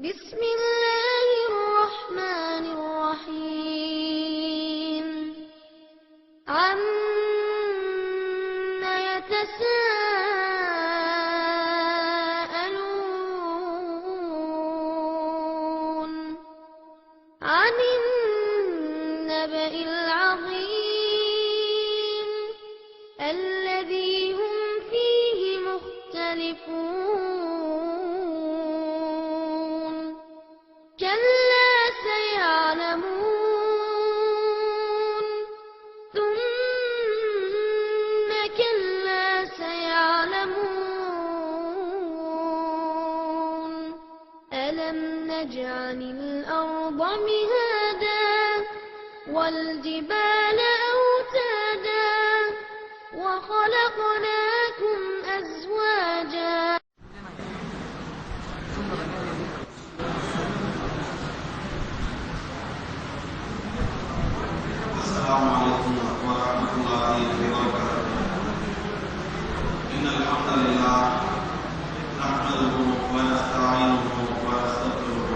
بسم الله الرحمن الرحيم عما يتساءلون عن النبأ العظيم الذي هم فيه مختلفون كلا سيعلمون ثم كلا سيعلمون ألم نجعل الأرض مهادا والجبال أوتادا وخلقناكم أزواجا السلام عليكم ورحمة الله وبركاته. إن الحمد لله نحمده ونستعينه ونستغفره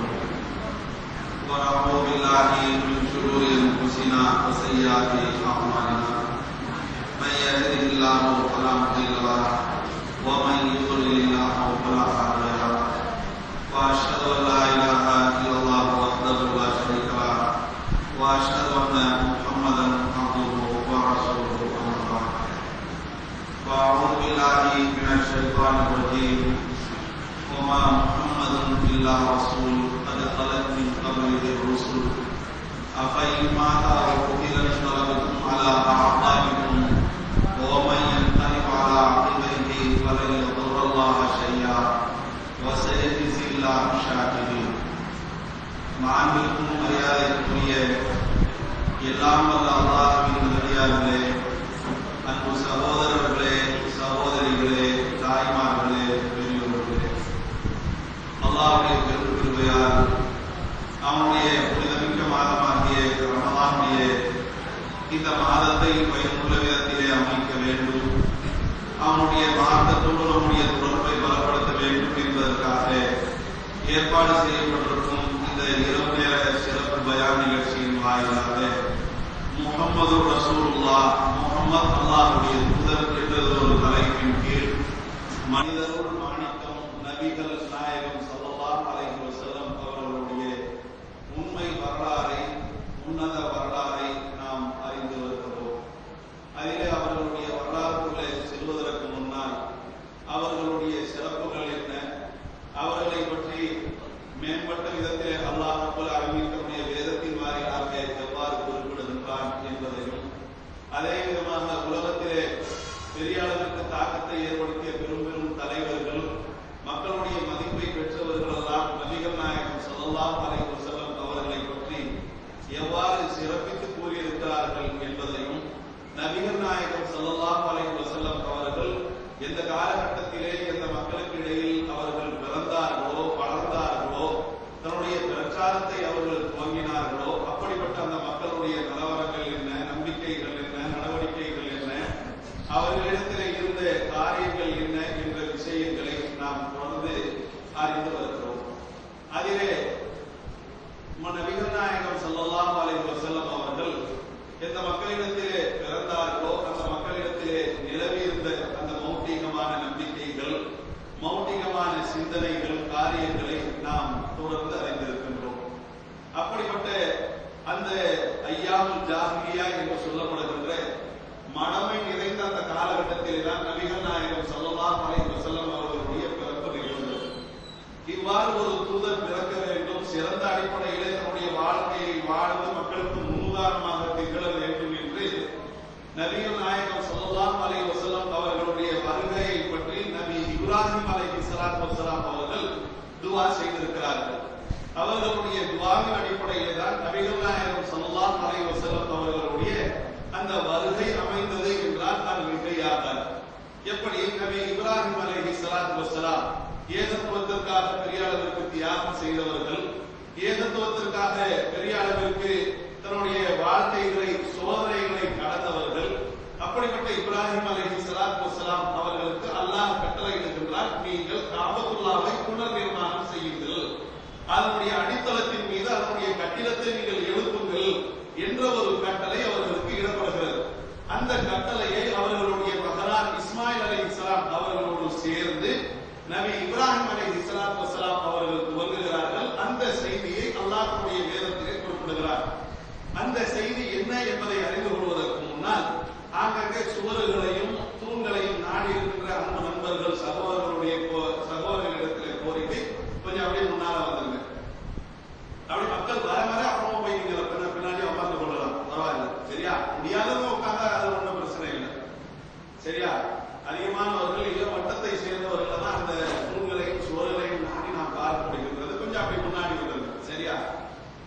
ونعوذ بالله من شرور أنفسنا وسيئات أعمالنا من يهده الله فلا مضل له ومن يضلل فلا هادي له وأشهد أن لا إله إلا الله وحده لا شريك له وأشهد أن محمدا عبده ورسوله أما بعد فأعوذ بالله من الشيطان الرجيم وما محمد إلا رسول قد خلت من قبله الرسل أفإن مات أو قتل انقلبتم على أعقابكم ومن ينقلب على عقبيه فلن يضر الله شيئا وسيجزي الله الشاكرين. மாண்பிற்கும் மரியாதைக்குரிய எல்லாம் வல்ல அல்லாஹ்வின் நல்லடியார்களே, அன்பு சகோதரர்களே, சகோதரிகளே, தாய்மார்களே, பெரியோர்களே, அல்லாஹ்வுடைய பெருங்கிருபையால் அவனுடைய புனிதமிக்க மாதமாகிய ரமலானுடைய இந்த மாதத்தை பயனுள்ள விதத்திலே அமைக்க வேண்டும், அவனுடைய மார்க்கத்தோடு நம்முடைய தொடர்பை பலப்படுத்த வேண்டும் என்பதற்காக ஏற்பாடு செய்யப்பட்டிருக்கும் இந்த இரவு நேர சிறப்பு பயான் நிகழ்ச்சியின் வாயிலாக முஹம்மது ரசூலுல்லாஹ், முஹம்மது அல்லாஹ்வுடைய தூதர் என்ற ஒரு தலைப்பின் கீழ் மனிதரோடு மாணிக்கம் நபிகள் நாயகம் ஸல்லல்லாஹு அலைஹி வஸல்லம் அவர்களுடைய உண்மை வரலாறை, உன்னத வரலாறை நாம் அறிந்து வருகிறோம். அதிலே அவர்களுடைய வரலாறுக்குள்ளே செல்வதற்கு முன்னால் அவர்களுடைய சிறப்புகள் என்ன, அவர்களை பற்றி மேம்பட்ட விதத்திலே அல்லாஹ் ரப்பல் ஆலமீன் தம்முடைய வேதத்தின் வாயிலாக எவ்வாறு குறிப்பிடுகின்றான் என்பதையும், அதே விதமாக உலகத்திலே பெரிய அளவிற்கு தாக்கத்தை ஏற்படுத்திய பெரும் பெரும் தலைவர்கள், மக்களுடைய மதிப்பை பெற்றவர்கள் எல்லாம் நபிகள் நாயகம் ஸல்லல்லாஹு அலைஹி வஸல்லம் அவர்களை பற்றி எவ்வாறு சிறப்பித்து கூறியிருக்கிறார்கள் என்பதையும், நபிகள் நாயகம் ஸல்லல்லாஹு அலைஹி வஸல்லம் அவர்கள் எந்த காலகட்டத்திலே எந்த மக்களுக்கு இடையில் அவர்கள் பிறந்தார்களோ, வளர்ந்தார்களோ, தன்னுடைய பிரச்சாரத்தை அவர்கள் துவங்கினார்களோ, அப்படிப்பட்ட அந்த மக்களுடைய நிலவரங்கள் என்ன, நம்பிக்கைகள் என்ன, நடவடிக்கைகள் என்ன, அவர்களிடத்தில் இருந்த காரியங்கள் என்ன என்ற விஷயங்களை நாம் தொடர்ந்து அறிந்து வருகிறோம். அதிலே நபிகள் நாயகம் ஸல்லல்லாஹு அலைஹி வஸல்லம் அவர்கள் எந்த மக்களிடத்திலே பிறந்தார்களோ அந்த மக்களிடத்திலே நிலவியிருந்த அந்த மௌட்டிகமான நம்பிக்கைகள், மௌட்டிகமான சிந்தனைகள், காரியங்களை நாம் தொடர்ந்து அறிந்திருக்கின்றோம். அப்படிப்பட்ட அந்த ஐயாமுல் ஜாஹிலியா என்று சொல்லப்படுகின்ற மடமை நிறைந்த அந்த காலகட்டத்திலே தான் நபிகள் நாயகம் ஸல்லல்லாஹு அலைஹி வஸல்லம் அவர்களுடைய பிறப்பு நிகழ்ந்தது. இவ்வாறு ஒரு தூதர் பிறக்க வேண்டும், சிறந்த அடிப்படையிலே தன்னுடைய வாழ்க்கையை வாழ்ந்து மக்களுக்கு முன்னுதாரணமாக திகழ வேண்டும் என்று நபிகள் நாயகம் ஸல்லல்லாஹு அலைஹி வஸல்லம் அவர்களுடைய வருகையை பற்றி நபி இப்ராஹிம் அலைஹிஸ்ஸலாத்து வஸ்ஸலாம் அவர்கள் துஆ செய்திருக்கிறார்கள். அவர்களுடைய துஆவின் அடிப்படையிலே தான் நபிகள் நாயகம் ஸல்லல்லாஹு அலைஹி வஸல்லம் அவர்களுடைய அந்த வருகை அமைந்தது என்றால் அது மிகையாகாது. எப்படி நபி இப்ராஹிம் அலைஹிஸ்ஸலாத்து வஸ்ஸலாம் ஏகத்துவத்திற்காக பெரிய அளவிற்கு தியாகம் செய்தவர்கள், ஏகத்துவத்திற்காக பெரிய அளவிற்கு தன்னுடைய வாழ்க்கைகளை, சோதனைகளை கடந்தவர்கள், அப்படிப்பட்ட இப்ராஹிம் அலைஹிஸ்ஸலாத்து வஸ்ஸலாம் அவர்களுக்கு அல்லாஹ் கட்டளையிடுகின்றார், நீங்கள் காபத்துல்லாவை புனர் நிர்மாணம் செய்யுங்கள். அதனுடைய அடித்தளத்தின் மீது அதனுடைய கட்டிடத்தை நீங்கள் எழுப்புங்கள் என்ற ஒரு கட்டளை அவர்களுக்கு இடப்படுகிறது. அந்த கட்டளையை அவர்களுடைய மகனார் இஸ்மாயில் அலைஹிஸ்ஸலாம் அவர்களோடு சேர்ந்து நபி இப்ராஹிம் அலைஹிஸ்ஸலாத்து வஸ்ஸலாம் அவர்கள் துவங்குகிறார்கள். அந்த செய்தியை அல்லாஹ்வுடைய வேதத்திலே குறிப்பிடுகிறார். அந்த செய்தி என்ன என்பதை அறிந்து கொள்வதற்கு முன்னால் ஆங்காங்கே சுவர்களையும் தூண்களையும் நாடி இருக்கின்ற அன்பு நண்பர்கள் சகோதரர்களிடத்திலே கோரிக்கை கொஞ்சம் அப்படியே முன்னால வந்துருங்க. அப்படி மக்கள் வர வர அப்புறமா போய் நீங்க பின்னாடி உட்கார்ந்து கொள்ளலாம், பரவாயில்ல. சரியா? முடியாதவங்க உட்கார்ந்தா அது ஒன்றும் பிரச்சனை இல்லை. சரியா? அதிகமானவர்கள் இள வட்டத்தை சேர்ந்தவர்கள் தான் அந்த தூண்களையும் சுவர்களையும் நாடி நாம் பார்க்க முடிகிறது. கொஞ்சம் அப்படி முன்னாடி வருது. சரியா?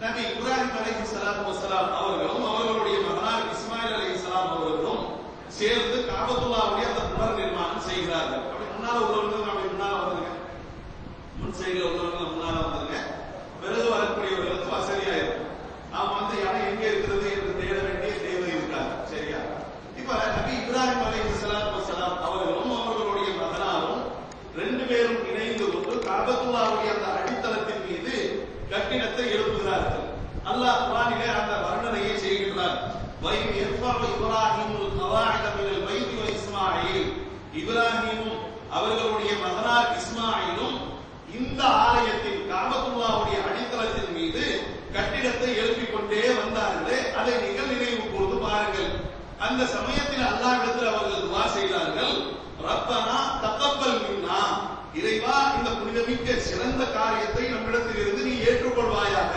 நபி இப்ராஹிம் அலைஹிஸ்ஸலாத்து வஸ்ஸலாம் அவர்களும் அவர்களுடைய மகனார் இஸ்மாயில் அலைஹிஸ்ஸலாம் அவர்களும் சேர்ந்து காபத்துல்லாவுடைய அந்த புனர் நிர்மாணம் செய்கிறார்கள். அப்படி முன்னால உள்ளவர்கள் அப்படி முன்னால வந்துருங்க, முன் சைடுல உள்ளவர்கள் முன்னால வந்துருங்க. பிறகு வரக்கூடியவர்களுக்கு வசதியா இருக்கும். நாம் வந்து இடம் எங்க இருக்கிறது என்று தேட வேண்டிய தேவை இருக்காது. சரியா? இப்ப நபி இப்ராஹிம் அலைஹிஸ்ஸலாத்து வஸ்ஸலாம் அவர்களும் அவர்களுடைய மகனாரும் ரெண்டு பேரும் இணைந்து கொண்டு காபத்துல்லாவுடைய அந்த அடித்தளத்தின் மீது கட்டிடத்தை எழுப்புகிறார்கள். அல்லாஹ் குர்ஆனிலே அந்த வர்ணனையை செய்கிறார். வைம் யர்ஃபஉ இப்ராஹீமுல் கவாஇத மினல் பைத்தி வ இஸ்மாயில், இப்ராஹீமும் அவர்களுடைய மகனார் இஸ்மாயிலும் இந்த ஆலயத்தின் காபத்துல்லாவுடைய அடித்தளத்தின் மீது கட்டிடத்தை எழுப்பிக் கொண்டே வந்தார்களே, அதை நீங்கள் நினைவு கூர்ந்து பாருங்கள். அந்த சமயத்தில் அல்லாஹ்விடத்தில் அவர்கள் துஆ செய்தார்கள். ரப்பனா தகப்பல் மின்னா, இறைவா இந்த புனிதமிக்க சிறந்த காரியத்தை நம்மிடத்தில் இருந்து நீ ஏற்றுக்கொள்வாயாக.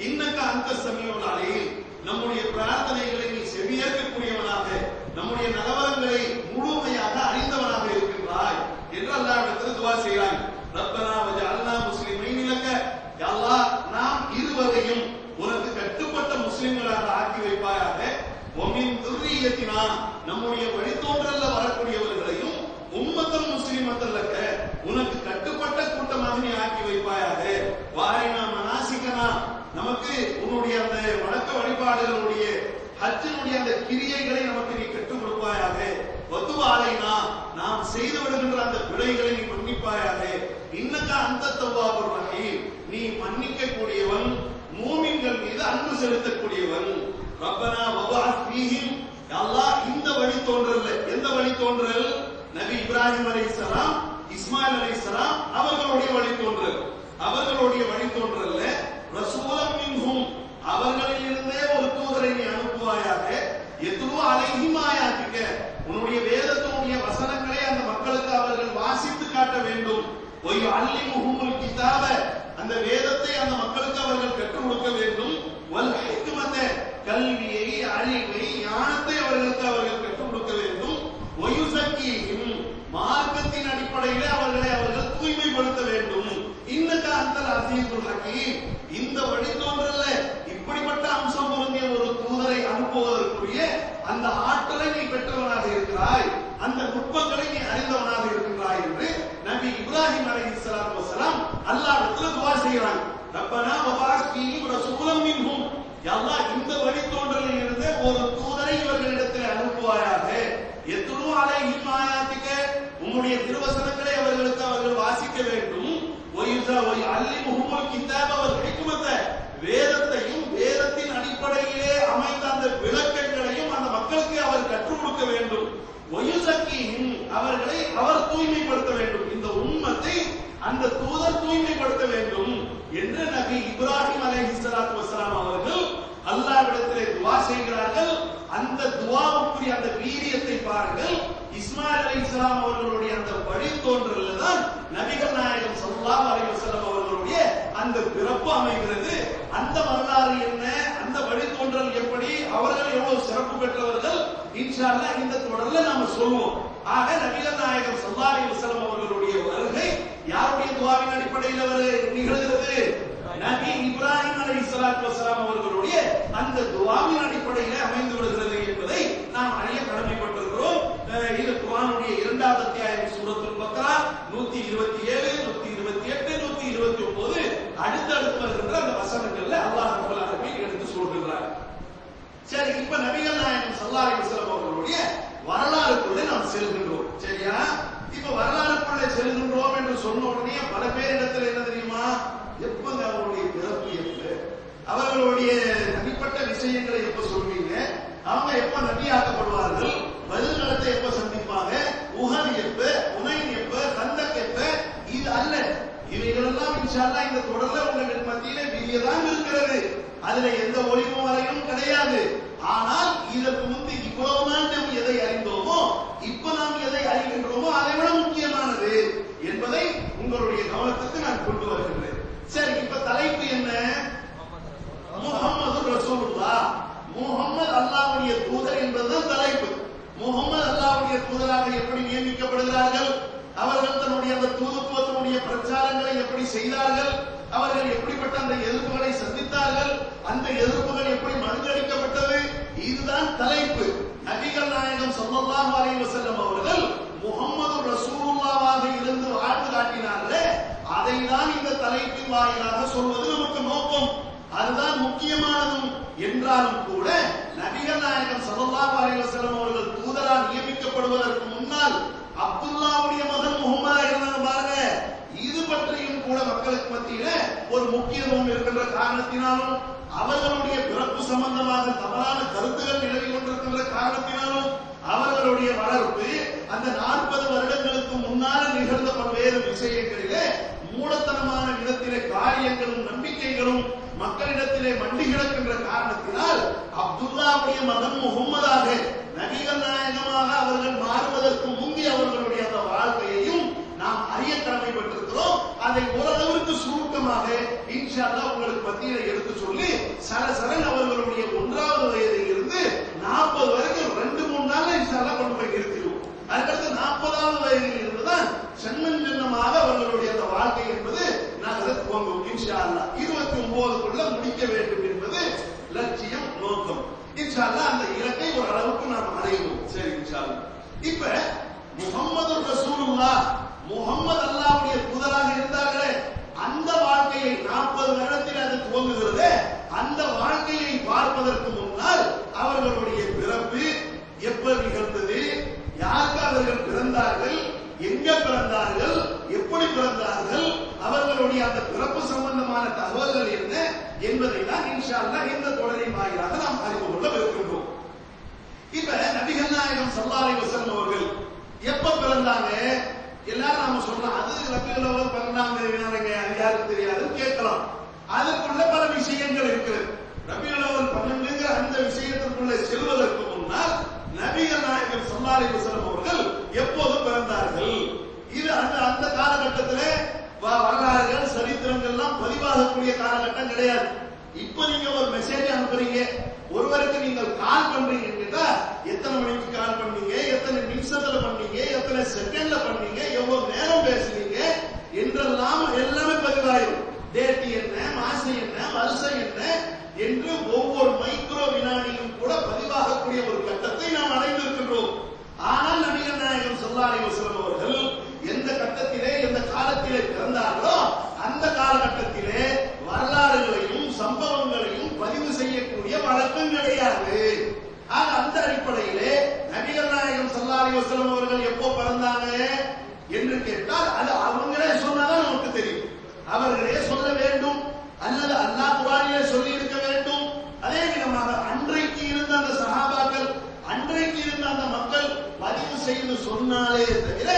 இன்னக அந்த சமீஉல் அலீம், நம்முடைய பிரார்த்தனைகளை நீ செவியேற்கக்கூடியவனாக, நம்முடைய நலவரங்களை முழுமையாக அறிந்தவனாக இருக்கின்றாய் என்று அல்லாஹ்விடத்தில் துஆ செய்கிறான். ரப்பனா வஜஅல்னா முஸ்லிமைன் லக, யா அல்லாஹ் நாம் இருவரையும் உனக்கு கட்டுப்பட்ட முஸ்லிம்களாக ஆக்கி வைப்பாயாக. வமின் துர்ரியத்தினா, நம்முடைய வழித்தோன்றல்ல வரக்கூடியவர்களையும் உம்மத்தன் முஸ்லிமத்தன் லக, உனக்கு கட்டுப்பட்ட கூட்டமாக நீ ஆக்கி வைப்பாயாக. வாரினா மனாசிகனா, நமக்கு உன்னுடைய அந்த வணக்க வழிபாடுகளுடைய ஹஜ்ஜினுடைய அந்த கிரியைகளை நமக்கு நீ கற்றுக் கொடுப்பாயாக. வத்துவாலைனா, நாம் செய்து விடுகின்ற அந்த பிழைகளை நீ மன்னிப்பாயாக. இன்னக அந்த தவ்வாபுர் ரஹீம், நீ மன்னிக்க கூடியவன், மூமின்கள் மீது அன்பு செலுத்தக்கூடியவன். ரப்பனா வபஅத் ஃபீஹிம், யா அல்லாஹ் இந்த வழி தோன்றல்ல, எந்த வழி தோன்றல்? நபி இப்ராஹிம் அலைஹிஸ்ஸலாம் இஸ்மாயில் அலைஹிஸ்ஸலாம் அவர்களுடைய வழி தோன்றல், அவர்களுடைய வழி தோன்றல்ல. ரசூலம் மின்ஹும், அவர்களில் இருந்தே ஒரு தூதரை நீ அனுப்புவாயாக. யத்லு அலைஹிம் ஆயாத்திக, உன்னுடைய வேதத்தினுடைய வசனங்களை அந்த மக்களுக்கு அவர்கள் வாசித்து காட்ட வேண்டும். ஒய் அல்லிமுஹுமுல் கிதாப, அந்த வேதத்தை அந்த மக்களுக்கு அவர்கள் கற்றுக் கொடுக்க வேண்டும். வல் ஹிக்மத, கல்வியை, அறிவை, ஞானத்தை அவர்களுக்கு அவர்கள் கற்றுக் கொடுக்க வேண்டும். வயுஸக்கீஹிம், மார்க்கத்தின் அடிப்படையிலே அவர்களை அவர்கள் தூய்மைப்படுத்த வேண்டும். இன்னக அன்தல் அஸீஸுல் ஹகீம், இந்த வழித்தோன்றல்ல இப்படிப்பட்ட அம்சம் பொருந்திய ஒரு தூதரை அனுப்புவதற்குரிய அந்த ஆற்றலை நீ பெற்றவனாக இருக்கிறாய், அந்த நுட்பங்களை நீ அறிந்தவனாக இருக்கின்றாய் என்று நபி இப்ராஹிம் அலைஹிஸ்ஸலாத்து வஸ்ஸலாம் அல்லாஹ்விடத்தில் துஆ செய்கிறாங்க. ரப்பனா வபஅத் ஃபீஹிம் ரசூலம் மின்ஹும், யா அல்லாஹ் இந்த வழித்தோன்றலில் இருந்து ஒரு தூதரை இவர்களிடத்தில் அனுப்புவாயாக. யத்லு அலைஹிம் ஆயாத்திக, உம்முடைய திருவசனங்களை அவர்களுக்கு அவர்கள் வாசிக்க வேண்டும். வயுஸாவை அல்லிமுஹுமுல் கிதாப வல் ஹிக்மத, வேதத்தையும் வேதத்தின் அடிப்படையிலே அமைந்த அந்த விளக்கங்களையும் அந்த மக்களுக்கு அவர் கற்றுக் கொடுக்க வேண்டும். வயுஸக்கீஹிம், அவர்களை அவர் தூய்மைப்படுத்த வேண்டும், இந்த உம்மத்தை அந்த தூதர் தூய்மைப்படுத்த வேண்டும் என்று நபி இப்ராஹிம் அலைஹிஸ்ஸலாத்து வஸ்ஸலாம் அவர்கள் அல்லாஹ்விடத்திலே துஆ செய்கிறார்கள். அந்த துஆவுக்குரிய அந்த வீரியத்தை பாருங்கள். இஸ்மாயில் அலைஹிஸ்ஸலாம் அவர்களுடைய அந்த வழித்தோன்றல்ல தான் நபிகள் நாயகம் ஸல்லல்லாஹு அலைஹி வஸல்லம் அவர்களுடைய அந்த பிறப்பு அமைகிறது. அந்த வரலாறு என்ன, அந்த வழித்தோன்றல் எப்படி, அவர்கள் எவ்வளவு சிறப்பு பெற்றவர்கள், இன்ஷா அல்லாஹ் இந்த தொடர்ல நாம சொல்வோம். ஆக நபிகள் நாயகம் ஸல்லல்லாஹு அலைஹி வஸல்லம் அவர்களுடைய வருகை யாருடைய துஆவின் அடிப்படையில் நிகழ்கிறது? நபி இப்ராஹிம் அலைஹிஸ்ஸலாத்து வஸ்ஸலாம் அவர்களுடைய அந்த துஆவின் அடிப்படையில் அமைந்து விடுகிறது என்பதை நாம் அறிய கடமைப்பட்டிருக்கிறோம். இது குர்ஆனுடைய 2வது அத்தியாயம் சூரத்துல் பக்ரா 127, 128, 129 அடுத்தடுத்து வருகின்ற அந்த வசனங்கள்ல அல்லாஹ் ரப்பல் ஆலமீன் எடுத்து சொல்கிறார். சரி, இப்ப நபிகள் நாயகம் ஸல்லல்லாஹு அலைஹி வஸல்லம் அவர்களுடைய வரலாறுக்குள்ளே நாம் செல்கின்றோம். சரியா? இப்ப வரலாறுக்குள்ளே செல்கின்றோம் என்று சொன்ன உடனே பல பேர் இடத்துல என்ன தெரியுமா, எப்பங்க அவர்களுடைய தனிப்பட்ட விஷயங்களை எப்ப சொல்வீங்க? அவங்க எப்ப நபியாக்கப்படுவார்கள்? பதில்களத்தை எப்ப சந்திப்பாங்க? உஹத் எப்ப, உனைன் எப்ப, கந்தக் எப்ப? இது அல்ல. இவைகளெல்லாம் இன்ஷா அல்லாஹ் இந்த தொடர்ல உங்கள் மத்தியிலே விரியதான் இருக்கிறது. அதுல எந்த ஒளிவு வரையும் கிடையாது. ஆனால் இதற்கு முன்பு இவ்வளவு நாள் நாம் எதை அறிந்தோமோ, இப்ப நாம் எதை அறிகின்றோமோ அதை விட முக்கியமானது என்பதை உங்களுடைய கவனத்துக்கு நான் கொண்டு வருகின்றேன். சரி, இப்ப தலைப்பு என்ன? முஹம்மது ரசூலுல்லாஹ், முஹம்மது அல்லாஹ்வுடைய தூதர் என்பதுதான் தலைப்பு. முஹம்மது அல்லாஹ்வுடைய தூதராக எப்படி நியமிக்கப்படுகிறார்கள்? அவர்கள் தன்னுடைய அந்த தூதுத்துவத்தினுடைய பிரச்சாரங்களை எப்படி செய்தார்கள்? அவர்கள் எப்படிப்பட்ட அந்த எதிர்ப்புகளை சந்தித்தார்கள்? அந்த எதிர்ப்புகள் எப்படி மறுதளிக்கப்பட்டது? இதுதான் தலைப்பு. நபிகள் நாயகம் ஸல்லல்லாஹு அலைஹி வஸல்லம் அவர்கள் முஹம்மது ரசூலுல்லாஹ்வாக இருந்து வாழ்ந்து காட்டினார்களே, அதை தான் இந்த தலைப்பின் வாயிலாக சொல்வது நமக்கு நோக்கம். அதுதான் முக்கியமானதும் என்றாலும் கூட நபிகள் நாயகம் ஸல்லல்லாஹு அலைஹி வஸல்லம் அவர்கள் தூதராக நியமிக்கப்படுவதற்கு முன்னால் அப்துல்லாவுடைய மகன் முஹம்மதா இருந்தாங்க பாருங்க. இது பற்றியும் கூட மக்களுக்கு மத்தியில ஒரு முக்கியத்துவம் இருக்கின்ற காரணத்தினாலும், அவர்களுடைய பிறப்பு சம்பந்தமாக தவறான கருத்துகள் நிலவி கொண்டிருக்கின்ற காரணத்தினாலும், அவர்களுடைய வளர்ப்பு அந்த 40 வருடங்களுக்கு முன்னால் நிகழ்ந்த பல்வேறு விஷயங்களிலே மூலத்தனமான விதத்திலே காரியங்களும் நம்பிக்கைகளும் மக்களிடத்திலே மண்டி கிடக்கின்ற காரணத்தினால் அப்துல்லாவுடைய மகன் முஹம்மதாக நபிகள் நாயகமாக அவர்கள் மாறுவதற்கு முந்தி அவர்களுடைய அந்த வாழ்க்கையையும் நாம் அறிய கடமைப்பட்டிருக்கிறோம். அதை ஓரளவிற்கு சுருக்கமாக இன்ஷா அல்லாஹ் உங்களுக்கு மத்தியில எடுத்து சொல்லி சரசரன் அவர்களுடைய 1வது வயதில் இருந்து 40 வரைக்கும் 2-3 நாள் இன்ஷா அல்லாஹ் கொண்டு போய் இருக்கிறோம். அதுக்கடுத்து 40வது வயதில் இருந்துதான் சென்னன் சின்னமாக அவர்களுடைய அந்த வாழ்க்கை என்பது நகர துவங்கும். இன்ஷா அல்லாஹ் 29க்குள்ள முடிக்க வேண்டும் என்பது லட்சியம், நோக்கம். இன்ஷா அல்லாஹ் அந்த இலக்கை ஒரு அளவுக்கு நாம் அடைவோம். சரி, இன்ஷா அல்லாஹ். இப்ப முஹம்மது ரசூலுல்லாஹ், முஹம்மது அல்லாஹ்வுடைய தூதராக இருந்தார்களே, அந்த வாழ்க்கையை 40 வருடத்தில் அது துவங்குகிறது. அந்த வாழ்க்கையை பார்ப்பதற்கு முன்னால் அவர்களுடைய பிறப்பு எப்ப நிகழ்ந்தது, யாருக்கு அவர்கள் பிறந்தார்கள், எங்க பிறந்தார்கள், எப்படி பிறந்தார்கள், அவர்களுடைய அந்த பிறப்பு சம்பந்தமான தகவல்கள் என்ன என்பதை தான் இன்ஷா அல்லாஹ் இந்த தொடரின் வாயிலாக நாம் அறிந்து கொள்ள இருக்கின்றோம். இப்ப நபிகள் நாயகம் ஸல்லல்லாஹு அலைஹி வஸல்லம் அவர்கள் எப்ப பிறந்தாங்க? எல்லாரும் நாம சொல்றோம் அது ரபியுல் அவ்வல் 12ஆம் தேதி யாருக்கு தெரியாது கேட்கலாம். அதுக்குள்ள பல விஷயங்கள் இருக்கிறது. ரபியுல் அவ்வல் 12ங்கிற அந்த விஷயத்திற்குள்ள செல்வதற்கு முன்னால் நபிகள் நாயகம் ஸல்லல்லாஹு அலைஹி வஸல்லம் அவர்கள் எப்போது பிறந்தார்கள்? இது அந்த காலகட்டத்திலே வரலாறுகள் சரித்திரங்கள்லாம் பதிவாகக்கூடிய காலகட்டம் கிடையாது. இப்ப நீங்க ஒரு மெசேஜ் அனுப்புறீங்க, ஒருவருக்கு நீங்கள் கால் பண்றீங்கன்னா எத்தனை மணிக்கு கால் பண்ணீங்க, எத்தனை நிமிஷத்துல பண்ணீங்க, எத்தனை செகண்ட்ல பண்ணீங்க, எவ்வளவு நேரம் பேசுறீங்க என்றெல்லாம் எல்லாமே பதிவாயிரும். டேட் என்ன, மாசம் என்ன, வருஷம் என்ன என்று ஒவ்வொரு மைக்ரோ வினாடியும் கூட பதிவாகக்கூடிய ஒரு கட்டத்தை நாம் அடைந்திருக்கின்றோம். ஆனால் நபிகள் நாயகம் ஸல்லல்லாஹு அலைஹி வஸல்லம் அவர்கள் எந்த கட்டத்திலே எந்த காலத்திலே பிறந்தார்களோ அந்த காலகட்டத்திலே வரலாறுகளையும் சம்பவங்களையும் பதிவு செய்யக்கூடிய வழக்கம் கிடையாது. அந்த அடிப்படையிலே நபிகள் நாயகம் ஸல்லல்லாஹு அலைஹி வஸல்லம் அவர்கள் எப்போ பிறந்தாங்க என்று கேட்டால் அது அவங்களே சொன்னாதான் நமக்கு தெரியும். அவர்களே சொல்ல வேண்டும் அல்லது அல்லாஹ் குர்ஆனிலே சொல்லி இருக்க வேண்டும். அதே விதமாக அன்றைக்கு இருந்த அந்த சஹாபாக்கள், அன்றைக்கு இருந்த அந்த மக்கள் பதிவு செய்து சொன்னாலே தவிர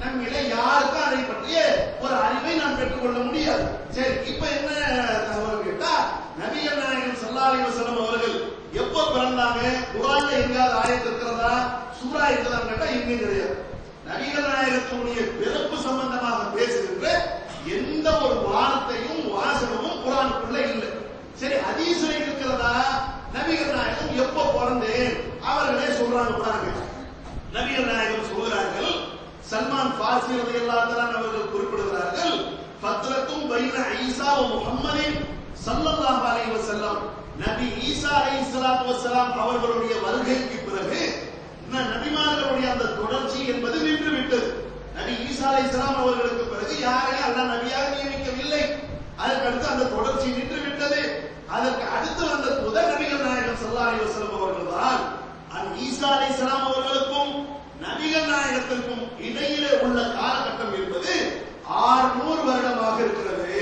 நம்மிலே யாருக்கும் அதை பற்றிய ஒரு அறிவை நாம் பெற்றுக்கொள்ள முடியாது. சரி, இப்ப என்ன தகவல் கேட்டா நபிகள் நாயகம் ஸல்லல்லாஹு அலைஹி வஸல்லம் அவர்கள் எப்போ பிறந்தாங்க? குர்ஆன்ல எங்காவது ஆயத்து இருக்கிறதா, சூரா இருக்குதான்னு கேட்டா எங்கேயும் கிடையாது. நபிகள் நாயகத்துடைய பிறப்பு சம்பந்தமாக பேசுகின்ற எந்த ஒரு வார்த்தையும் வாசகமும் குர்ஆனுக்குள்ள இல்லை. சரி, ஹதீஸ்ல இருக்கிறதா? நபிகள் நாயகம் எப்போ பிறந்தேன் அவர்களே சொல்றாங்க பாருங்க. நபிகள் நாயகம் சொல்கிறார்கள், சல்மான் ஃபார்சி ரலியல்லாஹு தஆலா அவர்கள் குறிப்பிடுகிறார்கள், ஃபத்ரத்தும் பைன ஈசா வ முஹம்மதின் ஸல்லல்லாஹு அலைஹி வஸல்லம், நபி ஈசா அலைஹிஸ்ஸலாத்து வஸ்ஸலாம் அவர்களுடைய வருகைக்கு பிறகு நபிமார்களுடைய அந்த தொடர்ச்சி என்பது நின்று விட்டது. நபி ஈசா அலைஹிஸ்ஸலாம் அவர்களுக்கு பிறகு யாரையும் அல்லாஹ் நபியாக நியமிக்கவில்லை. அதற்கடுத்து அந்த தொடர்ச்சி நின்று விட்டது. அதற்கு அடுத்து வந்த தூதர் நபிகள் நாயகம் ஸல்லல்லாஹு அலைஹி வஸல்லம் அவர்கள் தான். ஈசா அலைஹிஸ்ஸலாம் அவர்களுக்கும் நபிகள் நாயகத்திற்கும் இடையிலே உள்ள காலகட்டம் என்பது 600 வருடமாக இருக்கிறது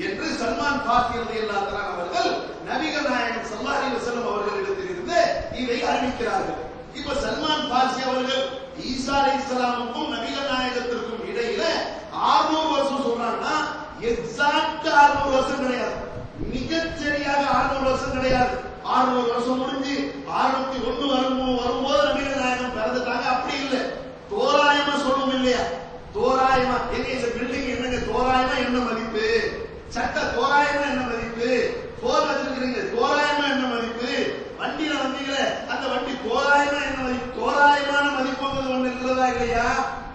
என்று சல்மான் ஃபார்சி ரலியல்லாஹு தஆலா அவர்கள் நபிகள் நாயகம் ஸல்லல்லாஹு அலைஹி வஸல்லம் அவர்களிடத்திலிருந்து இதை அறிவிக்கிறார்கள். இப்ப சல்மான் பார்சி அவர்கள் ஈசா அலைஹிஸ்ஸலாமுக்கும் நபிகள் நாயகத்திற்கும் இடையில 600 வருஷம் சொல்றாங்கன்னா எக்ஸாக்ட் 600 வருஷம் கிடையாது, மிகச் சரியாக 600 வருஷம் கிடையாது. 600 வருஷம் முடிஞ்சு 601 வரும்போது நபிகள் நாயகம் பிறந்துட்டாங்க, அப்படி இல்லை. தோராயமா சொல்லுவோம் இல்லையா, தோராயமா எங்க இந்த பில்டிங் என்னங்க தோராயமா என்ன மதிப்பு, சட்ட தோராயமா என்ன மதிப்பு, போர் வச்சிருக்கிறீங்க தோராயமா என்ன மதிப்பு, வண்டியில வந்தீங்களே அந்த வண்டி தோராயமா என்ன மதிப்பு, தோராயமான மதிப்புங்கிறது ஒண்ணு இருக்கிறதா இல்லையா?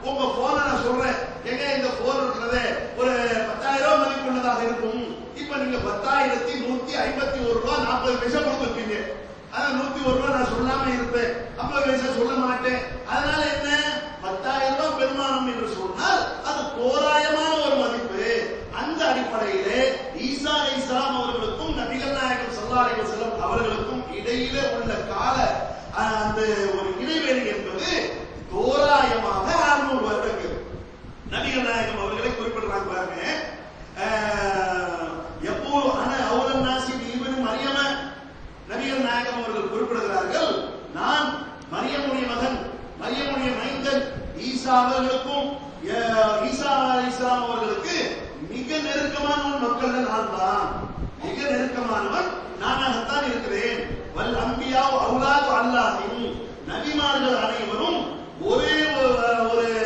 உங்க போனை நான் சொல்றேன், எங்க இந்த போன் இருக்கிறது ஒரு 10,000 ரூபாய் மதிப்புள்ளதாக இருக்கும். இப்ப நீங்க 10,151 ரூபாய் 40 பைசா கொடுத்துருப்பீங்க. ஆனா 101 ரூபாய் நான் சொல்லாம இருப்பேன், 50 பைசா சொல்ல மாட்டேன். அதனால என்ன, 10,000 ரூபாய் பெருமானம் என்று சொன்னால் அது தோராயமான ஒரு மதிப்பு. அந்த அடிப்படையிலே ஈசா அலைஹிஸ்ஸலாம் அவர்களுக்கும் நபிகள் நாயகம் ஸல்லல்லாஹு அலைஹி வஸல்லம் அவர்களுக்கும் இடையிலே உள்ள கால அந்த ஒரு இடைவெளி என்பது தோராயமாக 600 வருடங்கள். நபிகள் நாயகம் அவர்களை குறிப்பிடுறாங்க பாருங்க, எப்போது அவுலன் நாசி இப்னு மரியம, நபிகள் நாயகம் அவர்கள் குறிப்பிடுகிறார்கள், நான் மரியமுடைய மகன், மரியமுடைய மைந்தன் ஈசா அவர்களுக்கும் ஈசா அலைஹிஸ்ஸலாம் அவர்களுக்கு மிக நெருக்கமானவன் மக்கள் நான் தான், மிக நெருக்கமானவன் நானாகத்தான் இருக்கிறேன். வல் அம்பியா அவுலாது அல்லாஹின், நபிமார்கள் அனைவரும் ஒரே ஒரு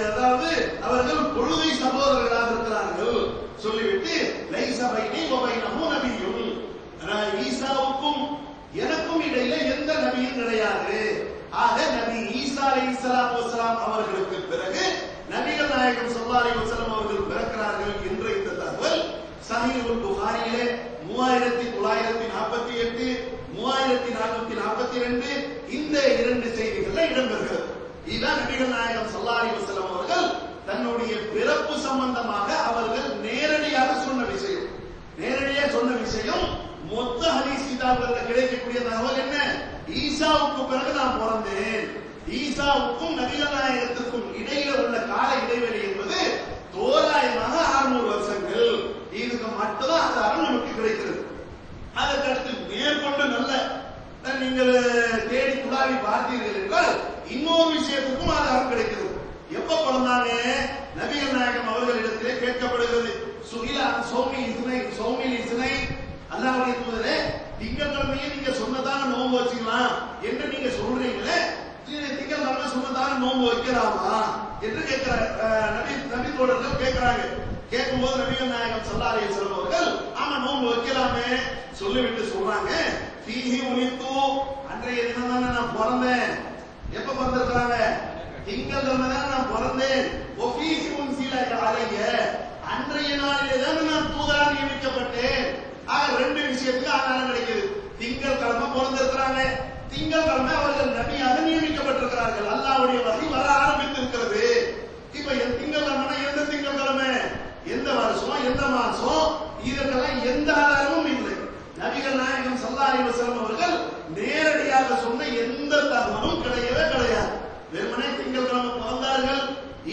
அதாவது அவர்கள் தொழுகை சகோதரர்களாக இருக்கிறார்கள் சொல்லிவிட்டு லைஸ பைனி வ பைனஹு நபியும், ஈசாவுக்கும் எனக்கும் இடையில எந்த நபியும் கிடையாது. ஆக நபி ஈசா அலைஹிஸ்ஸலாத்து வஸலாம் அவர்களுக்கு பிறகு நபிகள் நாயகம் ஸல்லல்லாஹு அலைஹி வஸல்லம் அவர்கள் பிறக்கிறார்கள் என்ற இந்த தகவல் சஹீஹுல் புகாரியிலே 3948 3442 இந்த இரண்டு செய்திகள்ல இடம்பெறுகிறது. இதுதான் நபிகள் நாயகம் ஸல்லல்லாஹு அலைஹி வஸல்லம் அவர்கள் தன்னுடைய பிறப்பு சம்பந்தமாக அவர்கள் நேரடியாக சொன்ன விஷயம். நேரடியாக சொன்ன விஷயம் மொத்த ஹதீஸ் கிதாபுகளில் கிடைக்கக்கூடிய தகவல் என்ன, ஈசாவுக்கு பிறகு நான் பிறந்தேன். ஈசாவுக்கும் நபிகள் நாயகத்திற்கும் இடையில உள்ள கால இடைவெளி என்பது தோராயமாக 600 வருஷங்கள். இதுக்கு மட்டும்தான் ஆதாரம் நமக்கு கிடைக்கிறது. அதற்கு அடுத்து மேற்கொண்டு நல்ல நீங்கள் தேடி குழாவி பார்த்தீர்கள் என்றால் இன்னொரு விஷயத்துக்கும் ஆதாரம் கிடைக்கிறது. எப்ப பிறந்தாங்க, நபிகள் நாயகம் அவர்களிடத்திலே கேட்கப்படுகிறது, சுகிலா சௌமில் இஸ்னை, அல்லாஹ்வுடைய தூதரே திங்கட்கிழமையே நீங்க சொன்னதான நோன்பு வச்சுக்கலாம் என்று நீங்க சொல்றீங்களே, திங்கட்கிழமை சொன்னதான நோன்பு வைக்கலாமா என்று நபி தோழர்கள் கேட்கிறாங்க. கேட்கும்போது நபிகள் நாயகம் ஸல்லல்லாஹு அலைஹி வஸல்லம் அவர்கள் ஆமா நோன்பு வைக்கலாமே சொல்லிவிட்டு சொல்றாங்க, ஃபீஹி உலித்து, அன்றைய தினம் தானே நான் பிறந்தேன். எப்ப பிறந்திருக்கிறாங்க, திங்கட்கிழமை தானே நான் பிறந்தேன். ஒஃபீஹி உன்சில அலைய, அன்றைய நாளிலே தானே நான் தூதராக நியமிக்கப்பட்டேன். ஆக ரெண்டு விஷயத்துக்கு ஆதாரம் கிடைக்குது. திங்கட்கிழமை பிறந்திருக்கிறாங்க, திங்கட்கிழமை அவர்கள் நபியாக நியமிக்கப்பட்டிருக்கிறார்கள், அல்லாஹ்வுடைய வஹி வர ஆரம்பித்திருக்கிறது. இப்ப திங்கட்கிழமை எந்த திங்கட்கிழமை, எந்த வருஷம், எந்த மாசம், இதற்கெல்லாம் எந்த ஆதாரமும் இல்லை. நபிகள் நாயகம் ஸல்லல்லாஹு அலைஹி வஸல்லம் அவர்கள் நேரடியாக சொன்ன எந்த தகவலும் கிடையவே கிடையாது. வெறுமனே திங்கட்கிழமை பிறந்தார்கள்,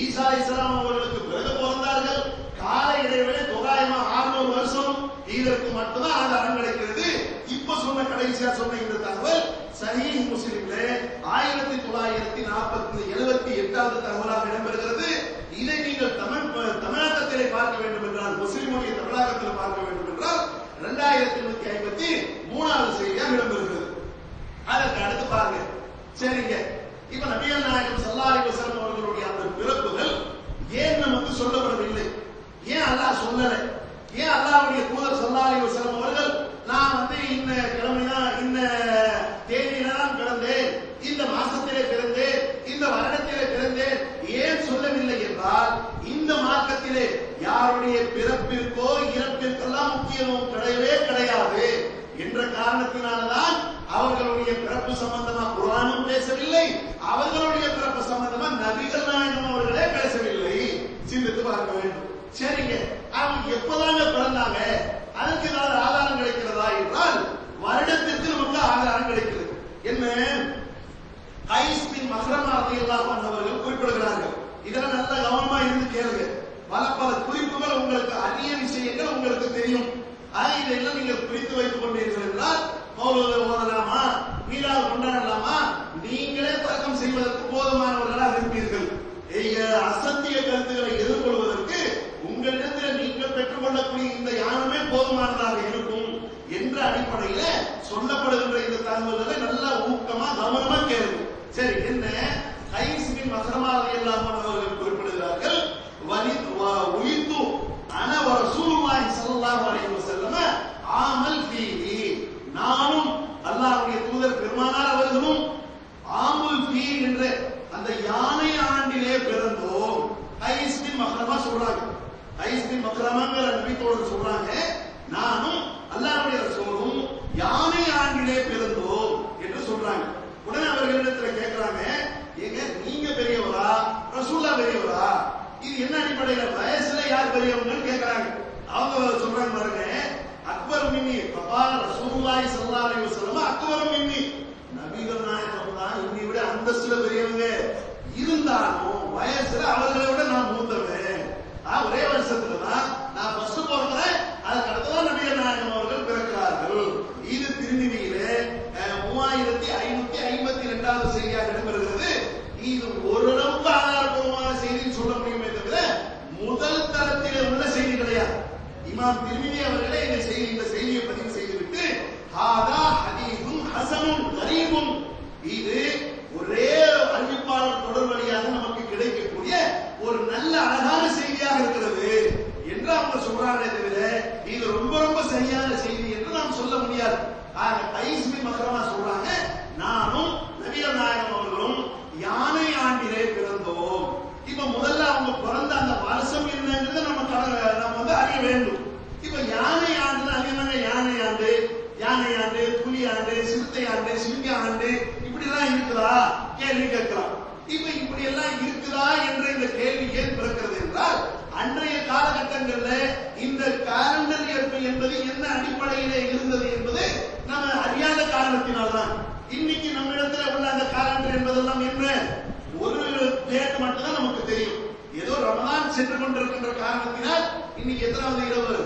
ஈசா அலைஹிஸ்ஸலாம் அவர்களுக்கு பிறகு பிறந்தார்கள், கால இடைவெளி தோராயமா 600 வருஷம், இதற்கு மட்டும்தான் ஆதாரம் கிடைக்கிறது. இப்ப சொன்ன கடைசியா சொன்ன இந்த தகவல் சஹீஹ் முஸ்லிம்ல 1978வது தகவலாக இடம்பெறுகிறது. இதை நீங்கள் தமிழகத்திலே பார்க்க வேண்டும் என்றால், முஸ்லிமுடைய தமிழகத்தில் பார்க்க வேண்டும் என்றால் 2153வது செய்தியாக இடம்பெறுகிறது. அதற்கு அடுத்து பாருங்க. சரிங்க, இப்ப நபிகள் நாயகம் ஸல்லல்லாஹு அலைஹி வஸல்லம் அவர்களுடைய அந்த பிறப்புகள் ஏன் நமக்கு சொல்லப்படவில்லை, ஏன் அல்லாஹ் சொல்லல, ஏன் அல்லாஹ்வுடைய தூதர் ஸல்லல்லாஹு அலைஹி வஸல்லம் அவர்கள் நான் இந்த கிழமைதான் இந்த தேதியில தான் பிறந்தேன், இந்த மாசத்திலே பிறந்தேன், இந்த வருடத்திலே பிறந்தேன் ஏன் சொல்லவில்லை என்றால், இந்த மார்க்கத்திலே யாருடைய பிறப்பிற்கோ இறப்பிற்கெல்லாம் முக்கியத்துவம் கிடையவே கிடையாது என்ற காரணத்தினால்தான் அவர்களுடைய பிறப்பு சம்பந்தமா குர்ஆனும் பேசவில்லை, அவர்களுடைய பிறப்பு சம்பந்தமா நபிகள் நாயகம் அவர்களே பேசவில்லை. சிந்தித்து பார்க்க வேண்டும். சரிங்க, அவங்க எப்பதாங்க பிறந்தாங்க, அதுக்கு ஏதாவது ஆதாரம் கிடைக்கிறதா என்றால் வருடத்திற்கு நமக்கு ஆதாரம் கிடைக்கிறது. என்ன, கைஸ் பின் மஹ்ரமா ரலியல்லாஹு அன்ஹு அவர்கள் குறிப்பிடுகிறார்கள். இதெல்லாம் நல்ல கவனமா இருந்து கேளுங்க. பல குறிப்புகள் உங்களுக்கு, அரிய விஷயங்கள் உங்களுக்கு தெரியும். இதெல்லாம் நீங்கள் குறித்து வைத்துக் கொண்டீர்கள் என்றால் என்றால் மௌலூத் ஓதலாமா, மீலாத் கொண்டாடலாமா, நீங்களே தர்க்கம் செய்வதற்கு போதுமானவர்களாக இருப்பீர்கள். அசத்திய கருத்துக்களை எதிர்கொள்வதற்கு உங்களிடத்தில் நீங்கள் பெற்றுக்கொள்ளக்கூடிய இந்த ஞானமே போதுமானதாக இருக்கும் என்ற அடிப்படையில சொல்லப்படுகின்ற இந்த தகவல்களை நல்லா ஊக்கமா கவனமா கேளுங்க. சரி, என்ன கைஸ் பின் மக்ரமா ரலியல்லாஹு அன்ஹு அவர்கள் குறிப்பிடுகிறார்கள், உயித்து அன வ ரசூலுல்லாஹி ஸல்லல்லாஹு அலைஹி வஸல்லம் ஆமல் ஃபீஹி, நானும் அல்லாஹ்வுடைய தூதர் பெருமானார் அவர்களும் ஆமுல் ஃபீல் என்ற அந்த யானை ஆண்டிலே பிறந்தோம். கைஸ் பின் மக்ரமா சொல்றாங்க, கைஸ் பின் மக்ரமாங்கிற நபித்தோடு சொல்றாங்க, நானும் அல்லாஹ்வுடைய ரசூலும் யானை ஆண்டிலே பிறந்தோம் என்று சொல்றாங்க. உடனே அவர்களிடத்தில் கேட்கிறாங்க, ஏங்க நீங்க பெரியவரா ரசூலா பெரியவரா, இது என்ன அடிப்படையில வயசுல யார் பெரியவங்கன்னு கேட்கிறாங்க. அவங்க சொல்றாங்க பாருங்க, அக்பர் மின்னி பப்பா ரசூலுல்லாஹி ஸல்லல்லாஹு அலைஹி வஸல்லம் அக்பர் மின்னி, நபிகள் நாயகம் தான் என்னை விட அந்தஸ்துல பெரியவங்க, இருந்தாலும் வயசுல அவர்களை விட நான் மூத்தவன். ஒரே வருஷத்துல தான் நான் ஃபர்ஸ்ட் பிறக்கிறேன், அதுக்கு அடுத்ததான் நபிகள் நாயகம் அவர்கள் பிறக்கிறார்கள். இது திருநிதியிலே 3552வது செய்தியாக இடம்பெறுகிறது. இது ஓரளவுக்கு ஆதாரபூர்வமான செய்தின்னு சொல்ல முடியுமே தவிர முதல் தரத்திலே உள்ள செய்தி கிடையாது. இமாம் திர்மிதி அவர்களே இந்த செய்தியை பதிவு செய்துவிட்டு ஹாதா ஹதீஸுன் ஹஸனுன் கரீபுன், இது ஒரே அறிவிப்பாளர் தொடர் வழியாக நமக்கு கிடைக்கக்கூடிய ஒரு நல்ல அழகான செய்தியாக இருக்கிறது என்று அவங்க சொல்றாங்களே தவிர இது ரொம்ப ரொம்ப சரியான செய்தி என்று நாம் சொல்ல முடியாது. கைஸ் பின் மக்ரமா சொல்றாங்க, நானும் நபிகள் நாயகம் அவர்களும் யானை ஆண்டிலே பிறந்தோம். இப்ப முதல்ல அவங்க பிறந்த அந்த வருஷம் என்னங்கிறத நம்ம வந்து அறிய வேண்டும். இப்ப யானை ஆண்டுனா அது என்னங்க, யானை ஆண்டு, புலி ஆண்டு, சிறுத்தை ஆண்டு, சிங்க ஆண்டு இப்படி எல்லாம் இருக்குதா கேள்வி கேட்கலாம். இப்ப இப்படி எல்லாம் இருக்குதா என்ற இந்த கேள்வி ஏன் பிறக்கிறது என்றால், அன்றைய காலகட்டங்கள்ல இந்த காலண்டர் ஏற்பு என்பது என்ன அடிப்படையிலே இருந்தது என்பது நம்ம அறியாத காரணத்தினால்தான். இன்னைக்கு நம்ம இடத்துல உள்ள அந்த காலண்டர் என்பதெல்லாம் என்ன, ஒரு டேட் மட்டும் தான் நமக்கு தெரியும். ஏதோ ரமலான் சென்று கொண்டிருக்கின்ற காரணத்தினால் இன்னைக்கு எத்தனாவது இரவு,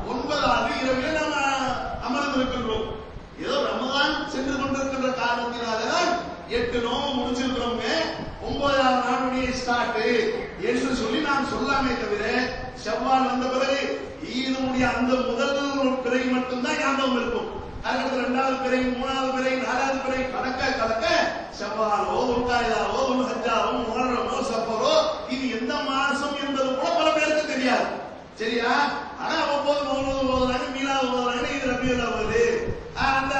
9வது இரவிலே நாம் அமர்ந்திருக்கின்றோம். ஏதோ ரமலான் சென்று கொண்டிருக்கின்ற காரணத்தினால்தான் 8 நோம்பு முடிச்சிருக்கிறோங்க, 9வது நாளுடைய ஸ்டார்ட் என்று சொல்லி நாம் சொல்லாமே தவிர ஷவ்வால் வந்த பிறகு ஈதுடைய அந்த முதல் பிறை மட்டும்தான் ஞாபகம் இருக்கும். அதுக்கடுத்து 2வது பிறை, 3வது பிறை, 4வது பிறை கலக்க ஷவ்வாலோ, உல்காயிதாவோ, உல்ஹஜ்ஜாவோ, முஹர்ரமோ, சஃபரோ இது எந்த மாசம் என்பது கூட பல பேருக்கு தெரியாது. சரியா? ஆனா அவ்வப்போது மௌலூத் ஓதுறாங்க, மீலாத் ஓதுறாங்க, இது ரபியுல் அவ்வல், அந்த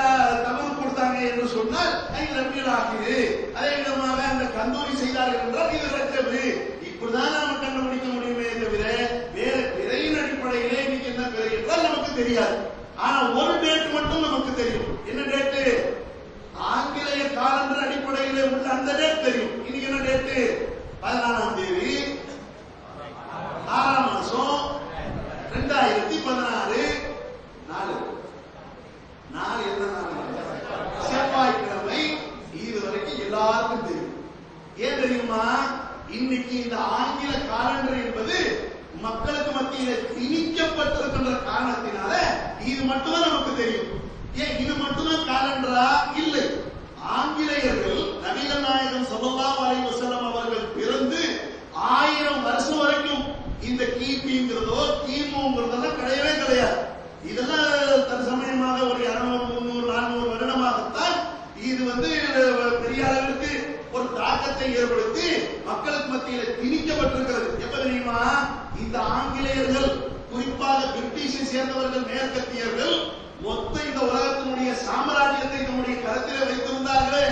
தபரு கொடுத்தாங்க என்று சொன்னால் இது ரபியுல் ஆகிரு, அதே விதமாக அந்த கந்தூரி செய்தார்கள் என்றால் இது ரஜபு. இப்படிதான் நாம கண்டுபிடிக்க முடியுமே தவிர வேற பிறையின் அடிப்படையிலே இன்னைக்கு என்ன பிறை என்றால் நமக்கு தெரியாது. ஆனா ஒரு டேட் மட்டும் நமக்கு தெரியும். என்ன டேட்டு? ஆங்கிலேய காலண்டர் அடிப்படையிலே உள்ள அந்த டேட் தெரியும். இன்னைக்கு என்ன டேட்டு? 14ஆம் தேதி 6ஆம் மாசம் 2016 நாலு என்ன நாள்? செவ்வாய்க்கிழமை. இது வரைக்கும் எல்லாருக்கும் தெரியும். ஏன் தெரியுமா? இன்னைக்கு இந்த ஆங்கில காலண்டர் என்பது மக்களுக்கு மத்தியில் திணிக்கப்பட்டிருக்கின்ற காரணத்தினால இது மட்டும்தான் நமக்கு தெரியும். ஏன் இது மட்டும்தான் காலண்டரா? இல்லை. ஆங்கிலேயர்கள் நபிகள் நாயகம் ஸல்லல்லாஹு அலைஹி வஸல்லம் அவர்கள் பிறந்து 1000 வருஷம் வரைக்கும் இந்த கிபிங்கிறதோ கிமுங்கிறதெல்லாம் கிடையவே கிடையாது. இதெல்லாம் தற்சமயமாக ஒரு 200, 300, 400 வருடமாகத்தான் இது வந்து பெரிய அளவிற்கு ஒரு தாக்கத்தை ஏற்படுத்தி மக்களுக்கு மத்தியில் திணிக்கப்பட்டிருக்கிறது. எப்ப தெரியுமா? இந்த ஆங்கிலேயர்கள், குறிப்பாக பிரிட்டிஷை சேர்ந்தவர்கள், மேற்கத்தியர்கள் மொத்த இந்த உலகத்தினுடைய சாம்ராஜ்யத்தை நம்முடைய கருத்திலே வைத்திருந்தார்களே,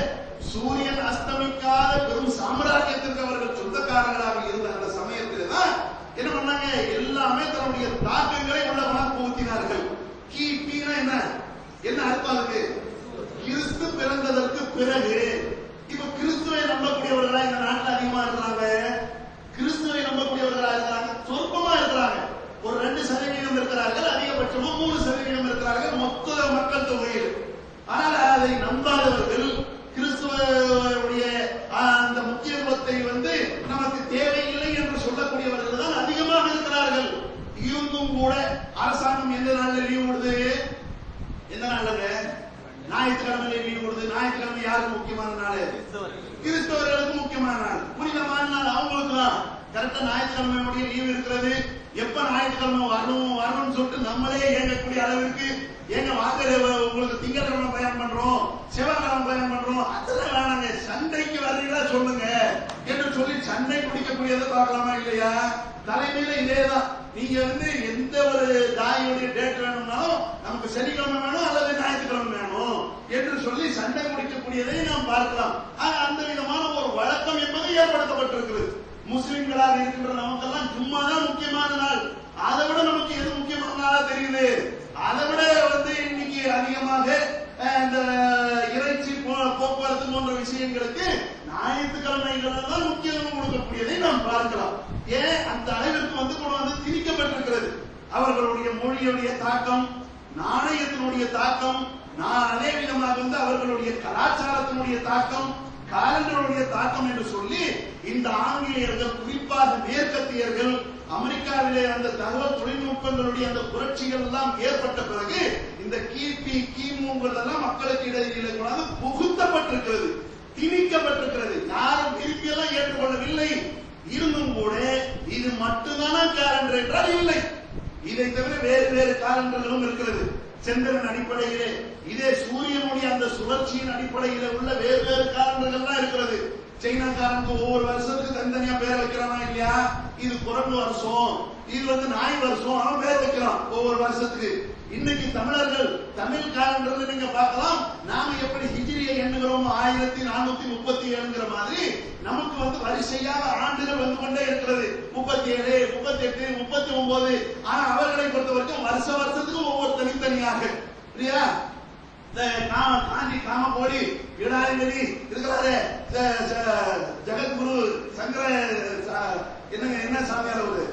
சூரியன் அஸ்தமிக்காத பெரும் சாம்ராஜ்யத்திற்கு அவர்கள் சொந்தக்காரர்களாக இருந்த அந்த சமயத்தில் தான் என்ன பண்ணாங்க? எல்லாமே தன்னுடைய தாக்கங்களை உள்ள புகுத்தினார்கள். கிபினா என்ன அர்த்தம்? அதுக்கு கிறிஸ்து பிறந்ததற்கு பிறகு. இப்ப கிறிஸ்துவை நம்பக்கூடியவர்களா இந்த நாட்டில் அதிகமா இருக்கிறாங்க. கிறிஸ்துவை நம்பக்கூடியவர்களா இருக்கிறாங்க, சொற்பமா இருக்கிறாங்க. ஒரு 2% இருக்கிறார்கள், அதிகபட்சமா 3% இருக்கிறார்கள் மொத்த மக்கள் தொகையில். ஆனால் அதை நம்பாதவர்கள், கிறிஸ்துவனுடைய அந்த முக்கியத்துவத்தை வந்து நமக்கு தேவையில்லை என்று சொல்லக்கூடியவர்கள் தான் அதிகமாக இருக்கிறார்கள். இருந்தும் கூட அரசாங்கம் எந்த நாள்ல லீவ் விடுது? எந்த நாள்லங்க? ஞாயிற்றுக்கிழமையில லீவ் விடுது. ஞாயிற்றுக்கிழமை யாருக்கு முக்கியமான நாள்? கிறிஸ்தவர்களுக்கு முக்கியமான நாள், புனிதமான நாள் அவங்களுக்கு தான். கரெக்டா ஞாயிற்றுக்கிழமை முடிய லீவ் இருக்கிறது. எப்ப ஞாயிற்றுக்கிழமை வரணும்னு சொல்லிட்டு நம்மளே இயங்கக்கூடிய அளவிற்கு எங்க வாங்க உங்களுக்கு திங்கட்கிழமை பயணம் பண்றோம், செவ்வாய்க்கிழமை பயணம் பண்றோம், அதெல்லாம் வேணாங்க, சண்டைக்கு வர்றீங்களா சொல்லுங்க என்று சொல்லி சண்டை பிடிக்கக்கூடியதை பார்க்கலாமா இல்லையா? தலைமையில இதேதான். நீங்க எந்த ஒரு தாயோடைய டேட் வேணும்னாலும் நமக்கு சனிக்கிழமை வேணும் அல்லது ஞாயிற்றுக்கிழமை வேணும் என்று சொல்லி சண்டை முடிக்கக்கூடியதை நாம் பார்க்கலாம். அந்த விதமான ஒரு வழக்கம் என்பது ஏற்படுத்தப்பட்டிருக்கிறது. முஸ்லிம்களாக இருக்கின்ற நமக்கெல்லாம் ஜும்மா தான் முக்கியமான நாள். அதை விட நமக்கு எது முக்கியமான நாளா தெரியுது? அதை விட இன்னைக்கு அதிகமாக இந்த இறைச்சி போக்குவரத்து போன்ற விஷயங்களுக்கு ஞாயிற்றுக்கிழமைகள் தான் முக்கியத்துவம் கொடுக்கக்கூடியதை நாம் பார்க்கலாம். ஏன் அந்த அளவிற்கு கொண்டு திணிக்கப்பட்டிருக்கிறது. அவர்களுடைய மொழியுடைய தாக்கம், நாணயத்தினுடைய தாக்கம், அதே விதமாக அவர்களுடைய கலாச்சாரத்தினுடைய தாக்கம், காலண்டருடைய தாக்கம் என்று சொல்லி இந்த ஆங்கிலேயர்கள், குறிப்பாக மேற்கத்தியர்கள், அமெரிக்காவிலே அந்த தகவல் தொழில்நுட்பங்களுடைய அந்த புரட்சிகள் எல்லாம் ஏற்பட்ட பிறகு இந்த கிபி கிமுங்கிறதெல்லாம் மக்களுக்கு இடையிலே புகுத்தப்பட்டிருக்கிறது, திணிக்கப்பட்டிருக்கிறது. யாரும் விரும்பி எல்லாம் ஏற்றுக்கொள்ளவில்லை. இருந்தும் கூட இது மட்டும்தான காலண்டர் என்றால் இல்லை. இதை தவிர வேறு வேறு காலண்டர்களும் இருக்கிறது. சந்திரன் அடிப்படையிலே, இதே சூரியனுடைய அந்த சுழற்சியின் அடிப்படையிலே உள்ள வேறு வேறு காலண்டர்கள் இருக்கிறது. சைனாக்காரனுக்கு ஒவ்வொரு வருஷத்துக்கு தனித்தனியா பேர் வைக்கிறானா இல்லையா? இது குரங்கு வருஷம், இது நாய் வருஷம், அவன் பேர் வைக்கிறான் ஒவ்வொரு வருஷத்துக்கு. இன்னைக்கு தமிழர்கள் தமிழ் காலண்டர்ல நீங்க பார்க்கலாம், நாம எப்படி ஹிஜ்ரியை எண்ணுகிறோம் 1437ங்கிற மாதிரி நமக்கு வரிசையாக ஆண்டுகள் கொண்டே இருக்கிறது. 37, 38, 39. ஆனா அவர்களை பொறுத்த வரைக்கும் வருஷத்துக்கு ஒவ்வொரு தனித்தனியாக இல்லையா? காஞ்சி காமகோடி விடாதிபதி இருக்கிறாரு, ஜெகத்குரு சங்கர என்ன சாமியார், அவரு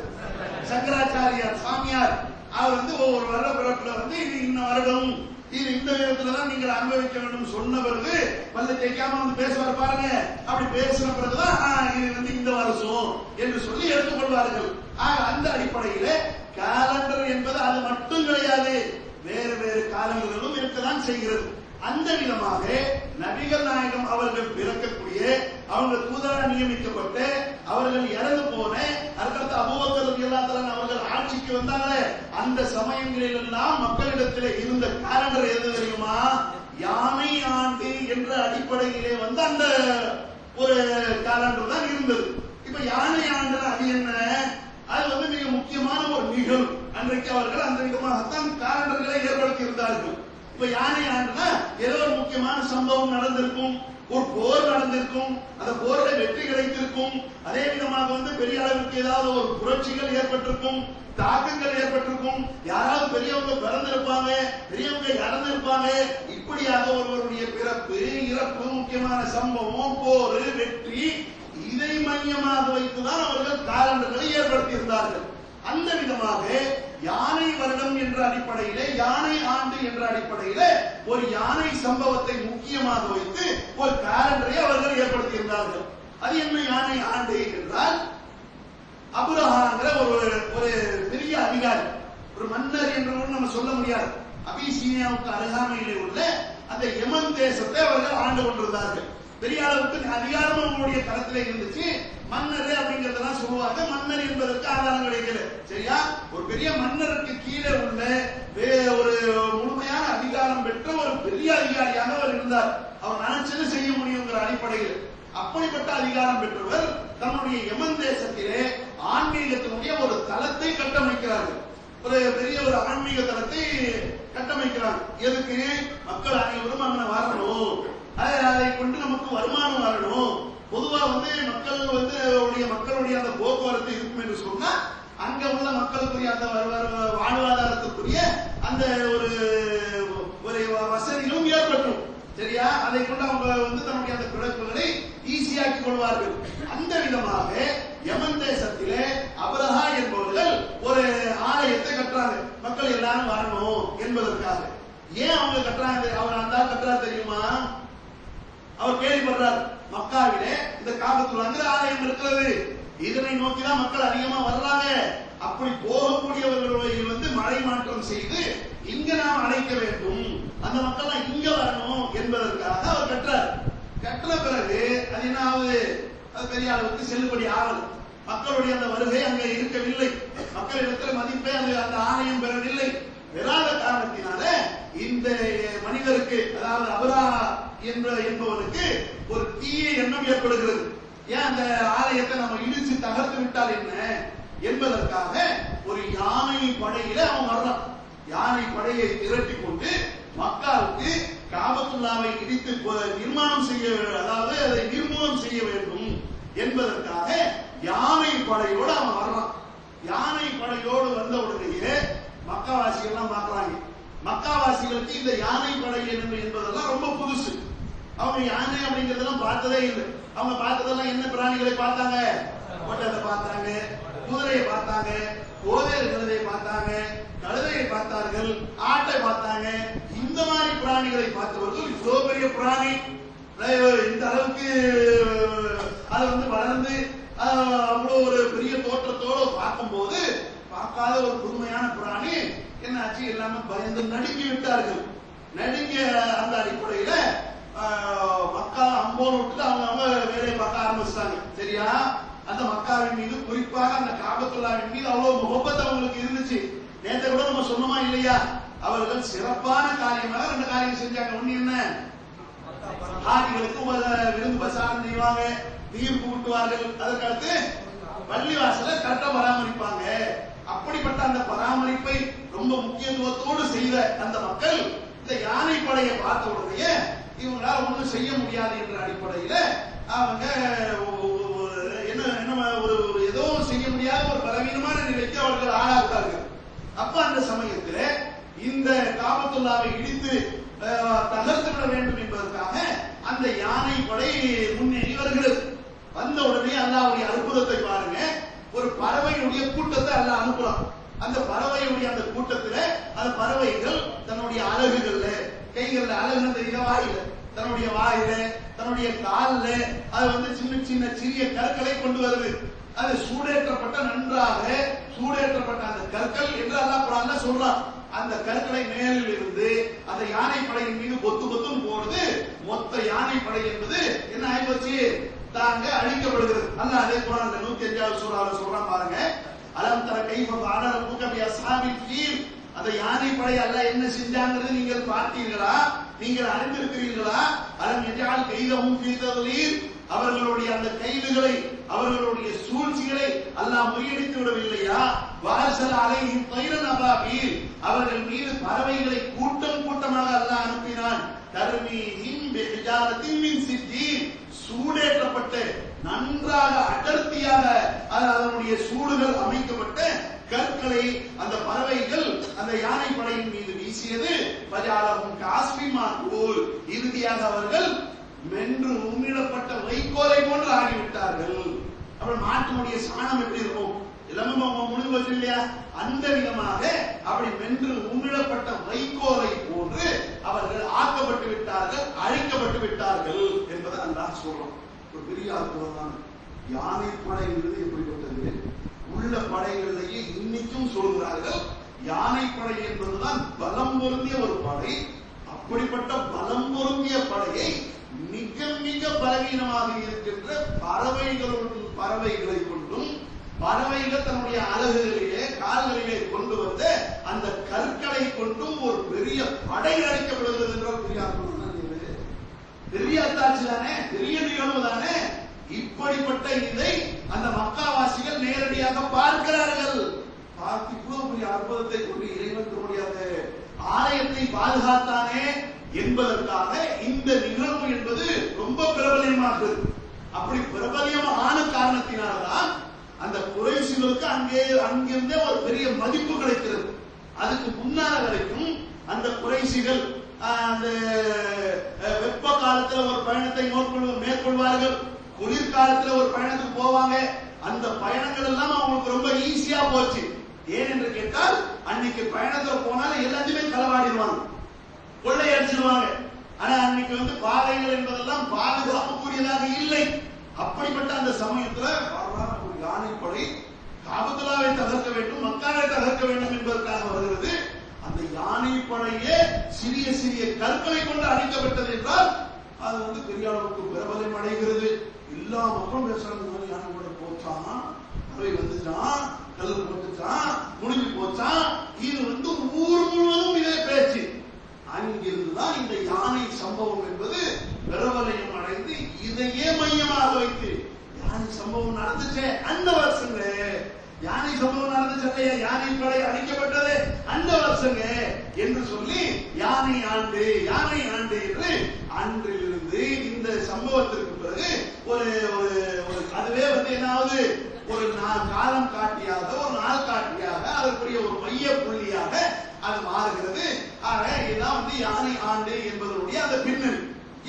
சங்கராச்சாரியார் சாமியார். அவர் ஒவ்வொரு வருட பிறப்புல இது இந்த வருடம், இது இந்த விதத்துலதான் நீங்கள் அனுபவிக்க வேண்டும் சொன்ன பிறகு பல்ல தேய்க்காம பேசுவார் பாருங்க. அப்படி பேசின பிறகுதான் இது இந்த வருஷம் என்று சொல்லி எடுத்துக்கொள்வார்கள். அந்த அடிப்படையில காலண்டர் என்பது அது மட்டும் கிடையாது, வேறு வேறு காலங்களும் இருக்கதான் செய்கிறது. அந்த விதமாக நபிகள் நாயகம் அவர்கள் பிறக்கக்கூடிய, அவங்க தூதராக நியமிக்கப்பட்டு அவர்கள் இறந்து போன, அதுக்கடுத்து அபூபக்கர் ரலியல்லாஹு அன்ஹு அவர்கள் ஆட்சிக்கு வந்தாங்களே, அந்த சமயங்களில் எல்லாம் மக்களிடத்தில் இருந்த காலண்டர் எது தெரியுமா? யானை ஆண்டு என்ற அடிப்படையிலே அந்த ஒரு காலண்டர் தான் இருந்தது. இப்ப யானை ஆண்டு அது என்ன? அது மிக முக்கியமான ஒரு நிகழ்வு. அன்றைக்கு அவர்கள் அந்த விதமாகத்தான் காலண்டர்களை ஏற்படுத்தி இருந்தார்கள். இப்ப யானை ஆண்டுனா ஏதோ ஒரு முக்கியமான சம்பவம் நடந்திருக்கும், ஒரு போர் நடந்திருக்கும், அந்த போர்ல வெற்றி கிடைத்திருக்கும், அதே விதமாக பெரிய அளவுக்கு ஏதாவது ஒரு புரட்சிகள் ஏற்பட்டிருக்கும், தாக்கங்கள் ஏற்பட்டிருக்கும், யாராவது பெரியவங்க பிறந்திருப்பாங்க, பெரியவங்க இறந்திருப்பாங்க. இப்படியாக ஒருவருடைய பிறப்பு, இறப்பு, முக்கியமான சம்பவம், போர், வெற்றி, இதை மையமாக வைத்துதான் அவர்கள் காலண்டர்களை ஏற்படுத்தி இருந்தார்கள். அந்த விதமாக யானை வருடம் என்ற அடிப்படையிலே, யானை ஆண்டு என்ற அடிப்படையிலே ஒரு யானை சம்பவத்தை முக்கியமாக வைத்து ஒரு காலண்டரை அவர்கள் ஏற்படுத்தி இருந்தார்கள். அது என்ன யானை ஆண்டு என்றால், அபுரஹாங்கிற ஒரு பெரிய அதிகாரி, ஒரு மன்னர் என்று நம்ம சொல்ல முடியாது. அபிசீனியாவுக்கு அருகாமையிலே உள்ள அந்த யமன் தேசத்தை அவர்கள் ஆண்டு கொண்டிருந்தார்கள். பெரிய அளவுக்கு அதிகாரம் அவங்களுடைய களத்திலே இருந்துச்சு. மன்னர் அப்படிங்கறதெல்லாம் சொல்லுவாங்க. மன்னர் என்பதற்கு ஆதாரம் கிடைக்கல. சரியா? ஒரு பெரிய மன்னருக்கு கீழே உள்ள ஒரு முழுமையான அதிகாரம் பெற்ற ஒரு பெரிய அதிகாரியாக அவர் இருந்தார். அவர் நினைச்சது செய்ய முடியுங்கிற அடிப்படையில் அப்படிப்பட்ட அதிகாரம் பெற்றவர் தன்னுடைய யமன் தேசத்திலே ஆன்மீகத்தினுடைய ஒரு தளத்தை கட்டமைக்கிறார்கள். ஒரு பெரிய ஒரு ஆன்மீக தளத்தை கட்டமைக்கிறாங்க. எதுக்கு? மக்கள் அனைவரும் அங்க வரணும், அதை கொண்டு நமக்கு வருமானம் வரணும். பொதுவா மக்களுடைய அந்த போக்குவரத்து இருக்கும் என்று சொன்னா அங்க உள்ள மக்களுக்குரிய அந்த வாழ்வாதாரத்துக்குரிய அந்த ஒரு வசதிகளும் ஏற்பட்டும். சரியா? அதை கொண்டு அவங்க தன்னுடைய அந்த பிழைப்புகளை ஈஸியாக்கி கொள்வார்கள். அந்த விதமாக யமன் தேசத்திலே அபரஹா என்பவர்கள் ஒரு ஆலயத்தை கட்டுறாங்க, மக்கள் எல்லாரும் வரணும் என்பதற்காக. ஏன் அவங்க கட்டுறாங்க? அவர் அந்த கட்டுறா தெரியுமா? அவர் கேள்விப்படுறார், மக்காவிலே இந்த காபத்துல்லாஹ்ங்கிற ஆலயம் இருக்கிறது, இதனை நோக்கிதான் மக்கள் அதிகமா வர்றாங்க. அப்படி போகக்கூடியவர்கள் பரிவர்த்தனம் செய்து இங்க நாம் அழைக்க வேண்டும், அந்த மக்கள் இங்க வரணும் என்பதற்காக அவர் கற்றார். கற்ற பிறகு அது என்ன ஆகுது, அது பெரிய அளவுக்கு செல்லுபடி ஆகல. மக்களுடைய அந்த வருகை அங்கே இருக்கவில்லை, மக்களிடத்தில் மதிப்பை அந்த ஆணையம் பெறவில்லை. பெறாத காரணத்தினால இந்த மனிதருக்கு, அதாவது அபரா என்பவனுக்கு ஒரு தீய எண்ணம் ஏற்படுகிறது. ஏன் அந்த ஆலயத்தை நம்ம இடிச்சு தகர்த்து விட்டால் என்ன என்பதற்காக ஒரு யானை படையில அவன் வர்றான். யானை படையை திரட்டி கொண்டு மக்காவுக்கு காபத்துல்லாவை இடித்து நிர்மாணம் செய்ய, அதாவது அதை நிர்மூலம் செய்ய வேண்டும் என்பதற்காக யானை படையோடு அவன் வர்றான். யானை படையோடு வந்த உடனேயே மக்காவாசிகள் எல்லாம் பார்க்கறாங்க. மக்காவாசிகளுக்கு இந்த யானை படை என்பதெல்லாம் ரொம்ப புதுசு. அவங்க யானை அப்படிங்கறதெல்லாம் பார்த்ததே இல்லை. அவங்க பார்த்ததெல்லாம் என்ன பிராணிகளை பார்த்தாங்க? ஒட்டகத்தை பார்த்தாங்க, குதிரையை பார்த்தாங்க, கோவேறு கழுதையை பார்த்தாங்க, கழுதையை பார்த்தார்கள், ஆட்டை பார்த்தாங்க. இந்த மாதிரி பிராணிகளை பார்த்தவர்கள் இவ்வளவு பெரிய பிராணி இந்த அளவுக்கு அது வளர்ந்து அவ்வளவு ஒரு பெரிய தோற்றத்தோடு பார்க்கும்போது பார்க்காத ஒரு புதுமையான பிராணி என்னாச்சு, எல்லாமே பயந்து நடுங்கி விட்டார்கள். நடுங்கிய அந்த அடிப்படையில மக்கா அம்போன்னு விட்டு அவங்க வேலையை பார்க்க ஆரம்பிச்சிட்டாங்க. சரியா? அந்த மக்காவின் மீது, குறிப்பாக அந்த காபத்துல்லாவின் மீது அவ்வளவு முகப்பத் அவங்களுக்கு இருந்துச்சு. நேற்று கூட நம்ம சொன்னோமா இல்லையா? அவர்கள் சிறப்பான காரியமாக 2 காரியம் செஞ்சாங்க. ஒண்ணு என்ன, ஹாஜிகளுக்கு விருந்து பிரசாரம் செய்வாங்க, தீர்ப்பு ஊட்டுவார்கள். அதற்கடுத்து பள்ளிவாசல கரெக்டா பராமரிப்பாங்க. அப்படிப்பட்ட அந்த பராமரிப்பை ரொம்ப முக்கியத்துவத்தோடு செய்த அந்த மக்கள் இந்த யானை படையை பார்த்த உடனே இவங்களால ஒன்றும் செய்ய முடியாது என்ற அடிப்படையில அவங்க என்ன ஒரு ஏதோ செய்ய முடியாத ஒரு பலவீனமான நிலைக்கு அவர்கள் ஆளாகிறார்கள். அப்ப அந்த சமயத்தில் இந்த காபத்துல்லாவை இடித்து தகர்த்து விட வேண்டும் என்பதற்காக அந்த யானை படை முன்னேறி வருகிறது. வந்த உடனே அல்லாஹ்வுடைய அற்புதத்தை பாருங்க. ஒரு பறவையுடைய கூட்டத்தை அல்லாஹ் அனுப்புறான். அந்த பறவையுடைய அந்த கூட்டத்துல அந்த பறவைகள் தன்னுடைய அலகுகள்ல, கைகள்ல, அலகுல வாயில, தன்னுடைய வாயில, தன்னுடைய கால்ல அது சின்ன சின்ன சிறிய கற்களை கொண்டு வருது. அது சூடேற்றப்பட்ட, நன்றாக சூடேற்றப்பட்ட அந்த கற்கள் என்று அல்லாஹ் குர்ஆன்ல சொல்றான். அந்த கற்களை மேலில் இருந்து அந்த யானை படையின் மீது கொத்து கொத்தும் போடுது. மொத்த யானை படை என்பது என்ன ஆயிப்போச்சு, தாங்க அழிக்கப்படுகிறது. அல்லாஹ் அதே குர்ஆன்ல 105வது சூரால சொல்றான் பாருங்க. அலம் தர கைஃப ஃபஅல ரப்புக பி அஸ்ஹாபில் ஃபீல். அந்த யானை படை அல்லாஹ் என்ன செஞ்சாங்கிறது நீங்கள் பார்த்தீர்களா? நீங்கள் அறிந்திருக்கிறீர்களா? அலம் யஜஅல் கைதஹும் ஃபீ தத்லீல். அவர்களுடைய அந்த கைதுகளை, அவர்களுடைய சூழ்ச்சிகளை அல்லாஹ் முறியடித்து விடவில்லையா? வஅர்ஸல அலைஹிம் தைரன் அபாபீல். அவர்கள் மீது பறவைகளை கூட்டம் கூட்டமாக அல்லாஹ் அனுப்பினான். தர்மீஹிம் பிஹிஜாரத்தின் மின் சிஜ்ஜீல். சூடேற்றப்பட்ட, நன்றாக அடர்த்தியாக அதனுடைய சூடுகள் அமைக்கப்பட்ட கற்களை அந்த பறவைகள் அந்த யானை படையின் மீது வீசியது. பஜாலஹும் காஸ்பின் மாகூல். இறுதியாக அவர்கள் மென்று உமிழப்பட்ட வைக்கோலை போன்று ஆகிவிட்டார்கள். அப்புறம் மாட்டினுடைய சாணம் எப்படி இருக்கும், எல்லாமே முடிவு வச்சு இல்லையா? அந்த விதமாக அப்படி மென்று உமிழப்பட்ட வைக்கோலை போன்று அவர்கள் ஆக்கப்பட்டு விட்டார்கள், அழிக்கப்பட்டு விட்டார்கள் என்பதை அல்லாஹ் சொல்றோம். ஒரு பெரிய அற்புதம் தான். யானை படை என்பது எப்படிப்பட்டது? உள்ள படைகளிலேயே இன்னைக்கும் சொல்கிறார்கள் யானை படை என்பதுதான் பலம் பொருந்திய ஒரு படை. அப்படிப்பட்ட பலம் பொருந்திய படையை மிக மிக பலவீனமாக இருக்கின்ற பறவைகளை கொண்டும், பறவைகள் தன்னுடைய அலகுகளிலே, கால்களிலே கொண்டு வந்த அந்த கற்களை கொண்டும் ஒரு பெரிய படை அழைக்கப்படுகிறது என்றால் பெரிய அத்தாட்சி தானே, பெரிய நிகழ்வு தானே. இப்படிப்பட்ட இதை அந்த மக்காவாசிகள் நேரடியாக பார்க்கிறார்கள். பார்த்து இவ்வளவு பெரிய அற்புதத்தை கொண்டு இறைவன் தன்னுடைய ஆலயத்தை பாதுகாத்தானே என்பதற்காக இந்த நிகழ்வு என்பது ரொம்ப பிரபலியமாகுது. அப்படி பிரபலியமான காரணத்தினால்தான் அந்த குறைஷிகளுக்கு அங்கிருந்தே ஒரு பெரிய மதிப்பு கிடைக்கிறது. அதுக்கு முன்னால வரைக்கும் அந்த குறைஷிகள் அந்த வெப்ப காலத்துல ஒரு பயணத்தை மேற்கொள்வார்கள், குளிர்காலத்துல ஒரு பயணத்துக்கு போவாங்க. அந்த பயணங்கள் எல்லாம் அவங்களுக்கு ரொம்ப ஈஸியா போச்சு. ஏன் என்று கேட்டால் அன்னைக்கு பயணத்துல போனாலும் எல்லாத்தையுமே களவாடிடுவாங்க, கொள்ளையடிச்சிடுவாங்க. ஆனா அன்னைக்கு பாதைகள் என்பதெல்லாம் பாதுகாப்புக்குரியதாக இல்லை. அப்படிப்பட்ட அந்த சமயத்துல ஒரு யானைப்படை காபத்துல்லாவை தகர்க்க வேண்டும், மக்காவை தகர்க்க வேண்டும் என்பதற்காக வருகிறது. சிறிய சிறிய கற்களை கொண்டு அழிக்கப்பட்டது என்றால் அது வந்து பெரிய அளவுக்கு பிரபலம் அடைகிறது. எல்லா மக்களும் பேசுறாங்க, யானை கூட போச்சான், அவை வந்துச்சான், கல் போட்டுச்சான், முடிஞ்சு போச்சான். இது வந்து ஊர் முழுவதும் இதே பேச்சு. அங்கிருந்துதான் இந்த யானை சம்பவம் என்பது பிரபலம் அடைந்து இதையே மையமாக வைத்து யானை சம்பவம் நடந்துச்சே அந்த வருஷங்க, யானை சம்பவம் நடந்துச்சு, யானை படை அழிக்கப்பட்டது அந்த வருஷங்க என்று சொல்லி யானை ஆண்டு யானை ஆண்டு என்று அன்றிலிருந்து இந்த சம்பவத்திற்கு பிறகு ஒரு அதுவே வந்து என்னாவது ஒரு காலம் காட்டியாக ஒரு நாள் காட்டியாக அதற்குரிய ஒரு மைய புள்ளியாக அது மாறுகிறது. ஆக இதுதான் வந்து யானை ஆண்டு என்பதனுடைய அந்த பின்னணி.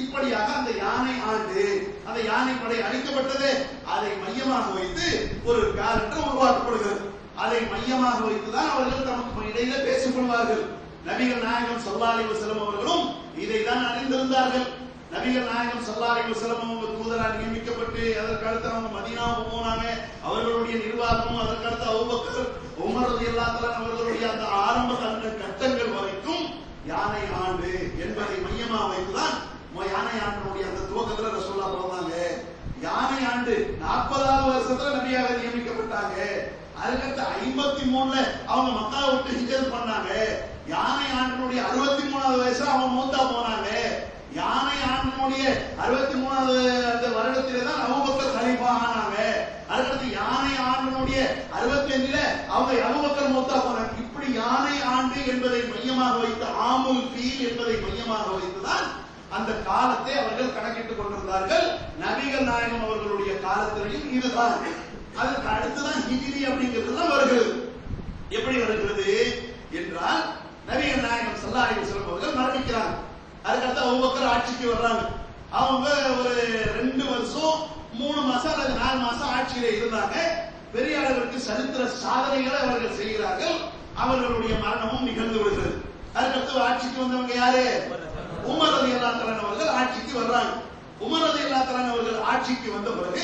இப்படியாக அந்த யானை ஆண்டு அந்த யானை படை அழிக்கப்பட்டது அதை மையமாக வைத்து ஒரு காலண்டர் உருவாக்கப்படுகிறது. அதை மையமாக வைத்துதான் அவர்கள் தமக்கு இடையில பேசிக் கொள்வார்கள். நபிகள் நாயகம் ஸல்லல்லாஹு அலைஹி வஸல்லம் அவர்களும் இதைதான் அறிந்திருந்தார்கள். நபிகள் நாயகம் ஸல்லல்லாஹு அலைஹி வஸல்லம் அவங்க தூதராக நியமிக்கப்பட்டு அதற்கு அடுத்து அவங்க மதீனாவுக்கு போனாங்க. அவர்களுடைய நிர்வாகமும் அதற்கு அடுத்து அபூபக்கர் உமர் ரலியல்லாஹு அன்ஹு அவர்களுடைய அந்த ஆரம்ப கட்டங்கள் வரைக்கும் யானை ஆண்டு என்பதை மையமாக வைத்துதான் யானை ஆண்டினுடைய அந்த துவக்கத்துல ரசூலுல்லாஹ் சொல்றாங்க. யானை ஆண்டு 40வது வருஷத்துல நபியாக நியமிக்கப்பட்டாங்க. அதுக்கடுத்து 53ல அவங்க மக்காவை விட்டு ஹிஜ்ரத் பண்ணாங்க. யானை ஆண்டினுடைய 63வது வயசுல அவங்க மௌத்தா போனாங்க. யானை ஆண்டினுடைய 63வது அந்த வருடத்திலே தான் அபூபக்கர் கலீஃபா ஆனாங்க. அதுக்கடுத்து யானை ஆண்டினுடைய 65ல அவங்க அபூபக்கர் மௌத்தா போனாங்க. இப்படி யானை ஆண்டு என்பதை மையமாக வைத்து ஆமுல் ஃபீல் என்பதை மையமாக வைத்துதான் அந்த காலத்தை அவர்கள் கணக்கிட்டுக் கொண்டிருந்தார்கள். நபிகள் நாயகம் அவர்களுடைய காலத்திலையும் இதுதான். அதற்கு அடுத்துதான் ஹிஜ்ரி அப்படிங்கிறதுலாம் வருகிறது. எப்படி வருகிறது என்றால் நபிகள் நாயகம் ஸல்லல்லாஹு அலைஹி வஸல்லம் அவர்கள் மரணிக்கிறாங்க. அதுக்கடுத்து அபூபக்கர் ஆட்சிக்கு வர்றாங்க. அவங்க ஒரு 2 வருஷம் 3 மாசம் அல்லது 4 மாசம் ஆட்சியில இருந்தாங்க. பெரிய அளவிற்கு சரித்திர சாதனைகளை அவர்கள் செய்கிறார்கள். அவர்களுடைய மரணமும் நிகழ்ந்து விடுகிறது. அதுக்கடுத்து ஆட்சிக்கு வந்தவங்க யாரு? உமர் ரலியல்லாஹு அன்ஹு அவர்கள் ஆட்சிக்கு வர்றாங்க. உமர் ரலியல்லாஹு அன்ஹு அவர்கள் ஆட்சிக்கு வந்த பிறகு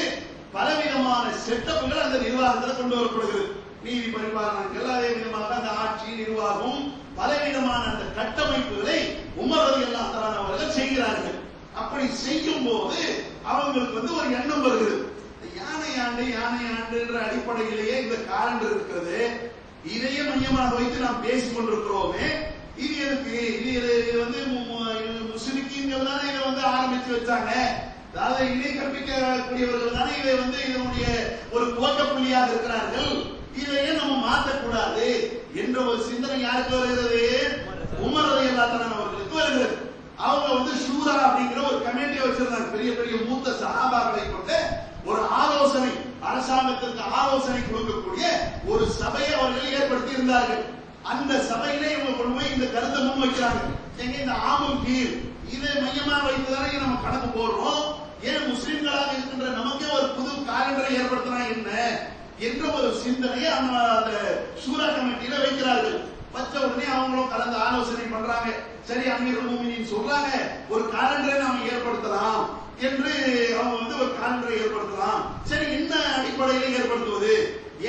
பலவிதமான செட்டப்புகள் அந்த நிர்வாகத்தில் கொண்டு வரப்படுகிறது. நீதி பரிபாலனங்கள், அதே விதமாக அந்த ஆட்சி நிர்வாகம், பலவிதமான அந்த கட்டமைப்புகளை உமர் ரலியல்லாஹு அன்ஹு அவர்கள் செய்கிறார்கள். அப்படி செய்யும் போது அவங்களுக்கு வந்து ஒரு எண்ணம் வருகிறது. யானை ஆண்டு என்ற அடிப்படையிலேயே இந்த காலண்டர் இருக்கிறது, இதையே மையமாக வைத்து நாம் பேசிக் கொண்டிருக்கிறோமே, இது எதுக்கு? இது வந்து முஸ்லிம்கள் தானே இதை வந்து ஆரம்பிச்சு வச்சாங்க. அதாவது இணை கற்பிக்கக்கூடியவர்கள் தானே இதை வந்து இதனுடைய ஒரு துவக்க புள்ளியாக இருக்கிறார்கள். இதையே நம்ம மாற்றக்கூடாது என்ற ஒரு சிந்தனை யாருக்கு வருகிறது? உமர் ரலியல்லாஹு அன்ஹு அவர்களுக்கு வருகிறது. அவங்க வந்து ஷூரா அப்படிங்கிற ஒரு கமிட்டியை வச்சிருந்தாங்க. பெரிய பெரிய மூத்த சஹாபாக்களை கொண்டு ஒரு ஆலோசனை, அரசாங்கத்திற்கு ஆலோசனை கொடுக்கக்கூடிய ஒரு சபையை அவர்கள் ஏற்படுத்தி இருந்தார்கள். அந்த சபையிலே இவங்க கொண்டு போய் இந்த கருத்தை முன் வைக்கிறாங்க. எங்க இந்த ஆமுல் ஃபீல் இதை மையமாக வைத்துதானே நம்ம கணக்கு போடுறோம், ஏன் முஸ்லிம்களாக இருக்கின்ற நமக்கே ஒரு புது காலண்டரை ஏற்படுத்தினா என்ன என்ற ஒரு சிந்தனையை அந்த ஷூரா கமிட்டியில வைக்கிறார்கள். வச்ச உடனே அவங்களும் கலந்து ஆலோசனை பண்றாங்க. சரி, அமீருல் முஃமினீன் சொல்றாங்க ஒரு காலண்டரை நாம ஏற்படுத்தலாம் என்று அவங்க வந்து ஒரு காலண்டரை ஏற்படுத்தலாம். சரி, என்ன அடிப்படையில் ஏற்படுத்துவது,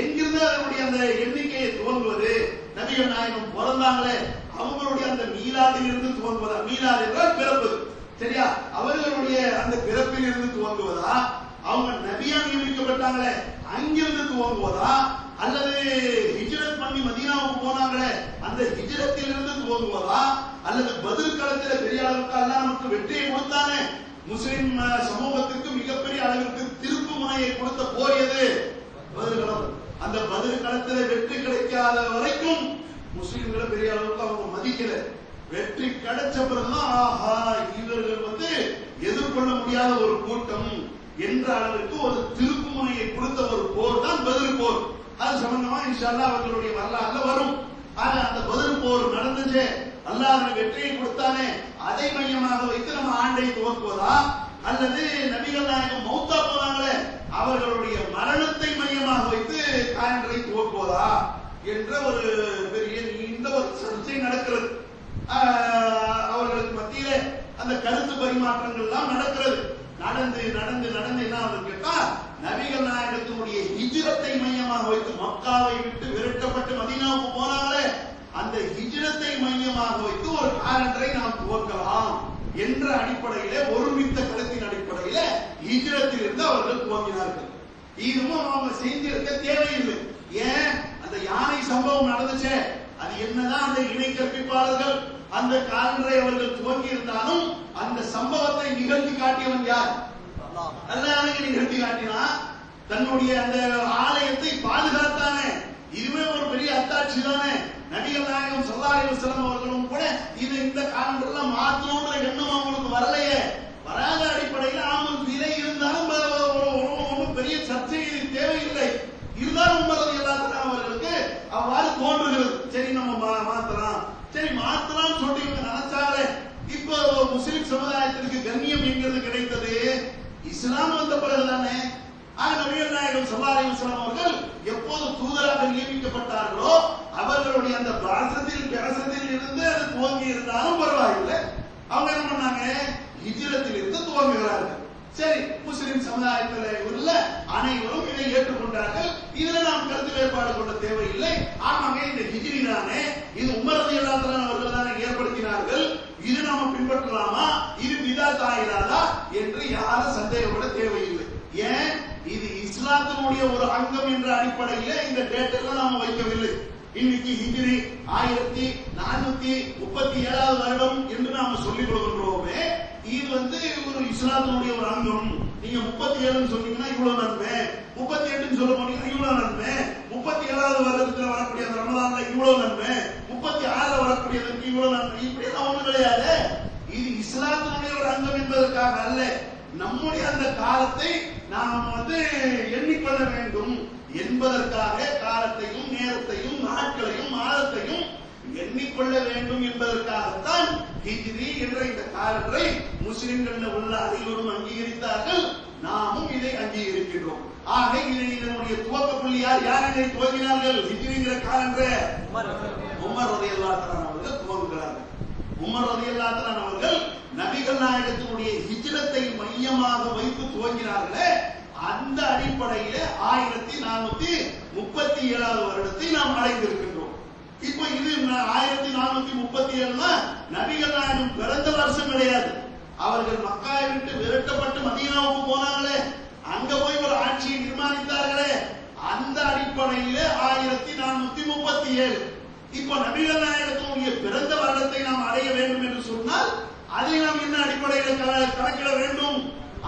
எங்கிருந்து அதனுடைய அந்த எண்ணிக்கையை துவங்குவது? நபிகள் நாயகம் பிறந்தாங்களே அவங்களுடைய அந்த மீலாதில் இருந்து துவங்குவதா? மீலாது என்றால் பிறப்பு, சரியா? அவர்களுடைய அந்த பிறப்பில் இருந்து துவங்குவதா? அவங்க நபியா நியமிக்கப்பட்டாங்களே அங்கிருந்து துவங்குவதா? அல்லது ஹிஜ்ரத் பண்ணி மதீனாவுக்கு போனாங்களே அந்த ஹிஜ்ரத்தில் இருந்து துவங்குவதா? அல்லது பத்ர் களத்தில் பெரிய அளவுக்கு அல்லாஹ் நமக்கு வெற்றியை கொடுத்தானே, முஸ்லிம் சமூகத்திற்கு மிகப்பெரிய அளவிற்கு திருப்பு முனையை கொடுத்த போர் எது? பத்ர் களம். அந்த பத்ர் களத்தில் வெற்றி கிடைக்காத வரைக்கும் முஸ்லிம்களை பெரிய அளவுக்கு அவங்க மதிக்கல. வெற்றி கிடைச்ச பிறகுதான் ஆஹா இவர்கள் வந்து எதிர்கொள்ள முடியாத ஒரு கூட்டம் என்ற அளவிற்கு ஒரு திருப்பு முனையை கொடுத்த ஒரு போர் தான் பத்ர் போர். அது சம்பந்தமா இன்ஷா அல்லாஹ் அவர்களுடைய வரலாறுல வரும். ஆனா அந்த பத்ர் போர் நடந்துச்சு, அல்லாஹ் வெற்றியை கொடுத்தானே, அதை மையமாக வைத்து நம்ம ஆண்டை துவக்குவதா? அல்லது நபிகள் நாயகம் மௌத்தா போனாங்களே அவர்களுடைய மரணத்தை மையமாக வைத்து காலண்டரை துவக்குவதா என்ற ஒரு பெரிய நீண்ட ஒரு சர்ச்சை நடக்கிறது. அவர்களுக்கு மத்தியிலே அந்த கருத்து பரிமாற்றங்கள் எல்லாம் நடக்கிறது. நடந்து என்ன கேட்டா, நபிகள் நாயகத்தினுடைய ஹிஜ்ரத்தை மையமாக வைத்து மக்காவை விட்டு விரட்டப்பட்டு மதீனாவுக்கு போனாங்களே அந்த அந்த ஹிஜ்ரத்தை மையமாக வைத்து ஒரு காலண்டரை நாம் துவக்கலாம் என்ற அடிப்படையிலே, ஒருமித்த கருத்தின் அடிப்படையிலே ஹிஜ்ரத்தில் இருந்து அவர்கள் துவங்கினார்கள். இதுவும் அவங்க செஞ்சிருக்க தேவையில்லை. ஏன்? அந்த யானை சம்பவம் நடந்துச்சே, அது என்னதான் அந்த இணை கற்பிப்பாளர்கள் அந்த காலண்டரை அவர்கள் துவங்கி இருந்தாலும் அந்த சம்பவத்தை நிகழ்த்தி காட்டியவன் யார்? அல்லாஹ் நிகழ்த்தி காட்டினா தன்னுடைய அந்த ஆலயத்தை பாதுகாத்தானே. இதுவே ஒரு பெரிய அத்தாட்சி தானே. நபிகள் நாயகம் ஸல்லல்லாஹு அலைஹி வஸல்லம் அவர்களும் கூட இந்த காலண்டர்ல மாற்றணும்ன்ற எண்ணம் அவங்களுக்கு வரலையே. வராத அடிப்படையில் ஆமல் விலை இருந்தாலும் ஒன்றும் பெரிய சர்ச்சை தேவையில்லை. இருந்தாலும் உமர் ரலியல்லாஹு அன்ஹு அவர்களுக்கு அவ்வாறு தோன்றுகிறது. சரி நம்ம மாத்தலாம், சரி மாத்தலாம் சொல்லி நினைச்சாலே. இப்போ முஸ்லிம் சமுதாயத்திற்கு கண்ணியம் எங்கிறது கிடைத்தது? இஸ்லாம் வந்த பிறகுதானே. நபிகள் நாயகம் ஸல்லல்லாஹு அலைஹி வஸல்லம் அவர்கள் எப்போது தூதராக நியமிக்கப்பட்டார்களோ அவர்களுடைய அந்த பிரசத்தில் இருந்து அது துவங்கி இருந்தாலும் பரவாயில்லை. அவங்க என்ன பண்ணாங்க? ஹிஜ்ரத்தில் இருந்து துவங்குகிறார்கள். சரி, முஸ்லிம் சமுதாயத்தில் உள்ள அனைவரும் இதை ஏற்றுக்கொண்டார்கள். இதுல நாம் கருத்து வேறுபாடு கொண்ட தேவையில்லை. ஆமாங்க, இந்த ஹிஜ்ரி தானே, இது உமர் ரலியல்லாஹு அன்ஹு அவர்கள் தானே ஏற்படுத்தினார்கள், இது நாம பின்பற்றலாமா, இது பிதஅத் ஆயிராதா என்று யாரும் சந்தேகப்பட தேவையில்லை. ஏன்? இது இஸ்லாத்தினுடைய ஒரு அங்கம் என்ற அடிப்படையிலே இந்த டேட்டெல்லாம் நாம வைக்கவில்லை. இன்னைக்கு ஹிஜ்ரி 1437 வருடம் என்று நாம சொல்லிக் கொள்கின்றோமே, இது ஒரு இஸ்லாத்தினுடைய ஒரு அங்கம். நீங்க 37 சொன்னீங்கன்னா இவ்வளவு நன்மை, 38 சொல்ல போனீங்கன்னா இவ்வளவு நன்மை, 37வது வருடத்துல வரக்கூடிய அந்த ரமலான்ல இவ்வளவு நன்மை, 36ல வரக்கூடியதற்கு இவ்வளவு நன்மை, இப்படி எல்லாம் ஒண்ணு கிடையாது. இது இஸ்லாத்தினுடைய ஒரு அங்கம் என்பதற்காக அல்ல. நம்முடைய அந்த காலத்தை நாம் எண்ணிக்கொள்ள வேண்டும் என்பதற்காக காலத்தையும் நேரத்தையும் நாட்களையும் மாதத்தையும் எண்ணிக்கொள்ள வேண்டும் என்பதற்காகத்தான் ஹிஜ்ரி என்ற இந்த காலத்தை முஸ்லிம்கள் உள்ள அனைவரும் அங்கீகரித்தார்கள். நாமும் இதை அங்கீகரிக்கின்றோம். ஆக இதனுடைய துவக்க புள்ளி யார்? இதை துவங்கினார்கள்? ஹிஜ்ரிங்கிற காலத்தை உமர் ரலியல்லாஹு அன்ஹு அவர்கள் துவங்குகிறார்கள். உமர் ரலியல்லாஹு அன்ஹு அவர்கள் நபிகள் நாயகத்தினுடைய ஹிஜ்ரத்தை மையமாக வைத்து துவங்கினார்களே, அந்த அடிப்படையிலே 1437 வருடத்தை நாம் அடைந்திருக்கின்றோம். இப்ப இது 1437 நபிகள் நாயகம் பிறந்த வருஷம் கிடையாது. அவர்கள் மக்காவை விட்டு விரட்டப்பட்டு மதீனாவுக்கு போனாங்களே, அங்க போய் ஒரு ஆட்சியை நிர்மாணித்தார்களே, அந்த அடிப்படையிலே 1437. இப்ப நபிகள் நாயகத்தினுடைய பிறந்த வருடத்தை நாம் அடைய வேண்டும் என்று சொன்னால் அதை நாம் என்ன அடிப்படையில் கணக்கிட வேண்டும்?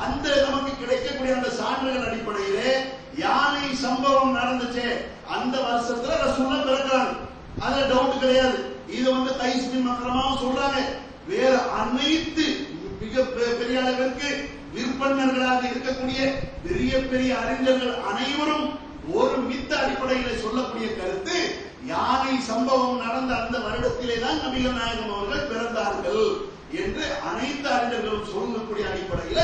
அந்த நமக்கு கிடைக்கக்கூடிய அந்த சான்றுகள் அடிப்படையிலே யானை சம்பவம் நடந்துச்சே அந்த வருஷத்துல ரசூலுல்லாஹ் பிறக்கிறாங்க. அதுல டவுட் கிடையாது. இது தைஸ்பின் மக்ரமாவும் சொல்றாங்க. வேற அனைத்து மிக பெரிய அளவிற்கு விற்பனர்களாக இருக்கக்கூடிய பெரிய பெரிய அறிஞர்கள் அனைவரும் ஒரு மித்த அடிப்படையில் சொல்லக்கூடிய கருத்து, யானை சம்பவம் நடந்த அந்த வருடத்திலே தான் நபிகள் நாயகம் அவர்கள் பிறந்தார்கள் என்று அனைத்து அறிஞர்களும் சொல்லக்கூடிய அடிப்படையில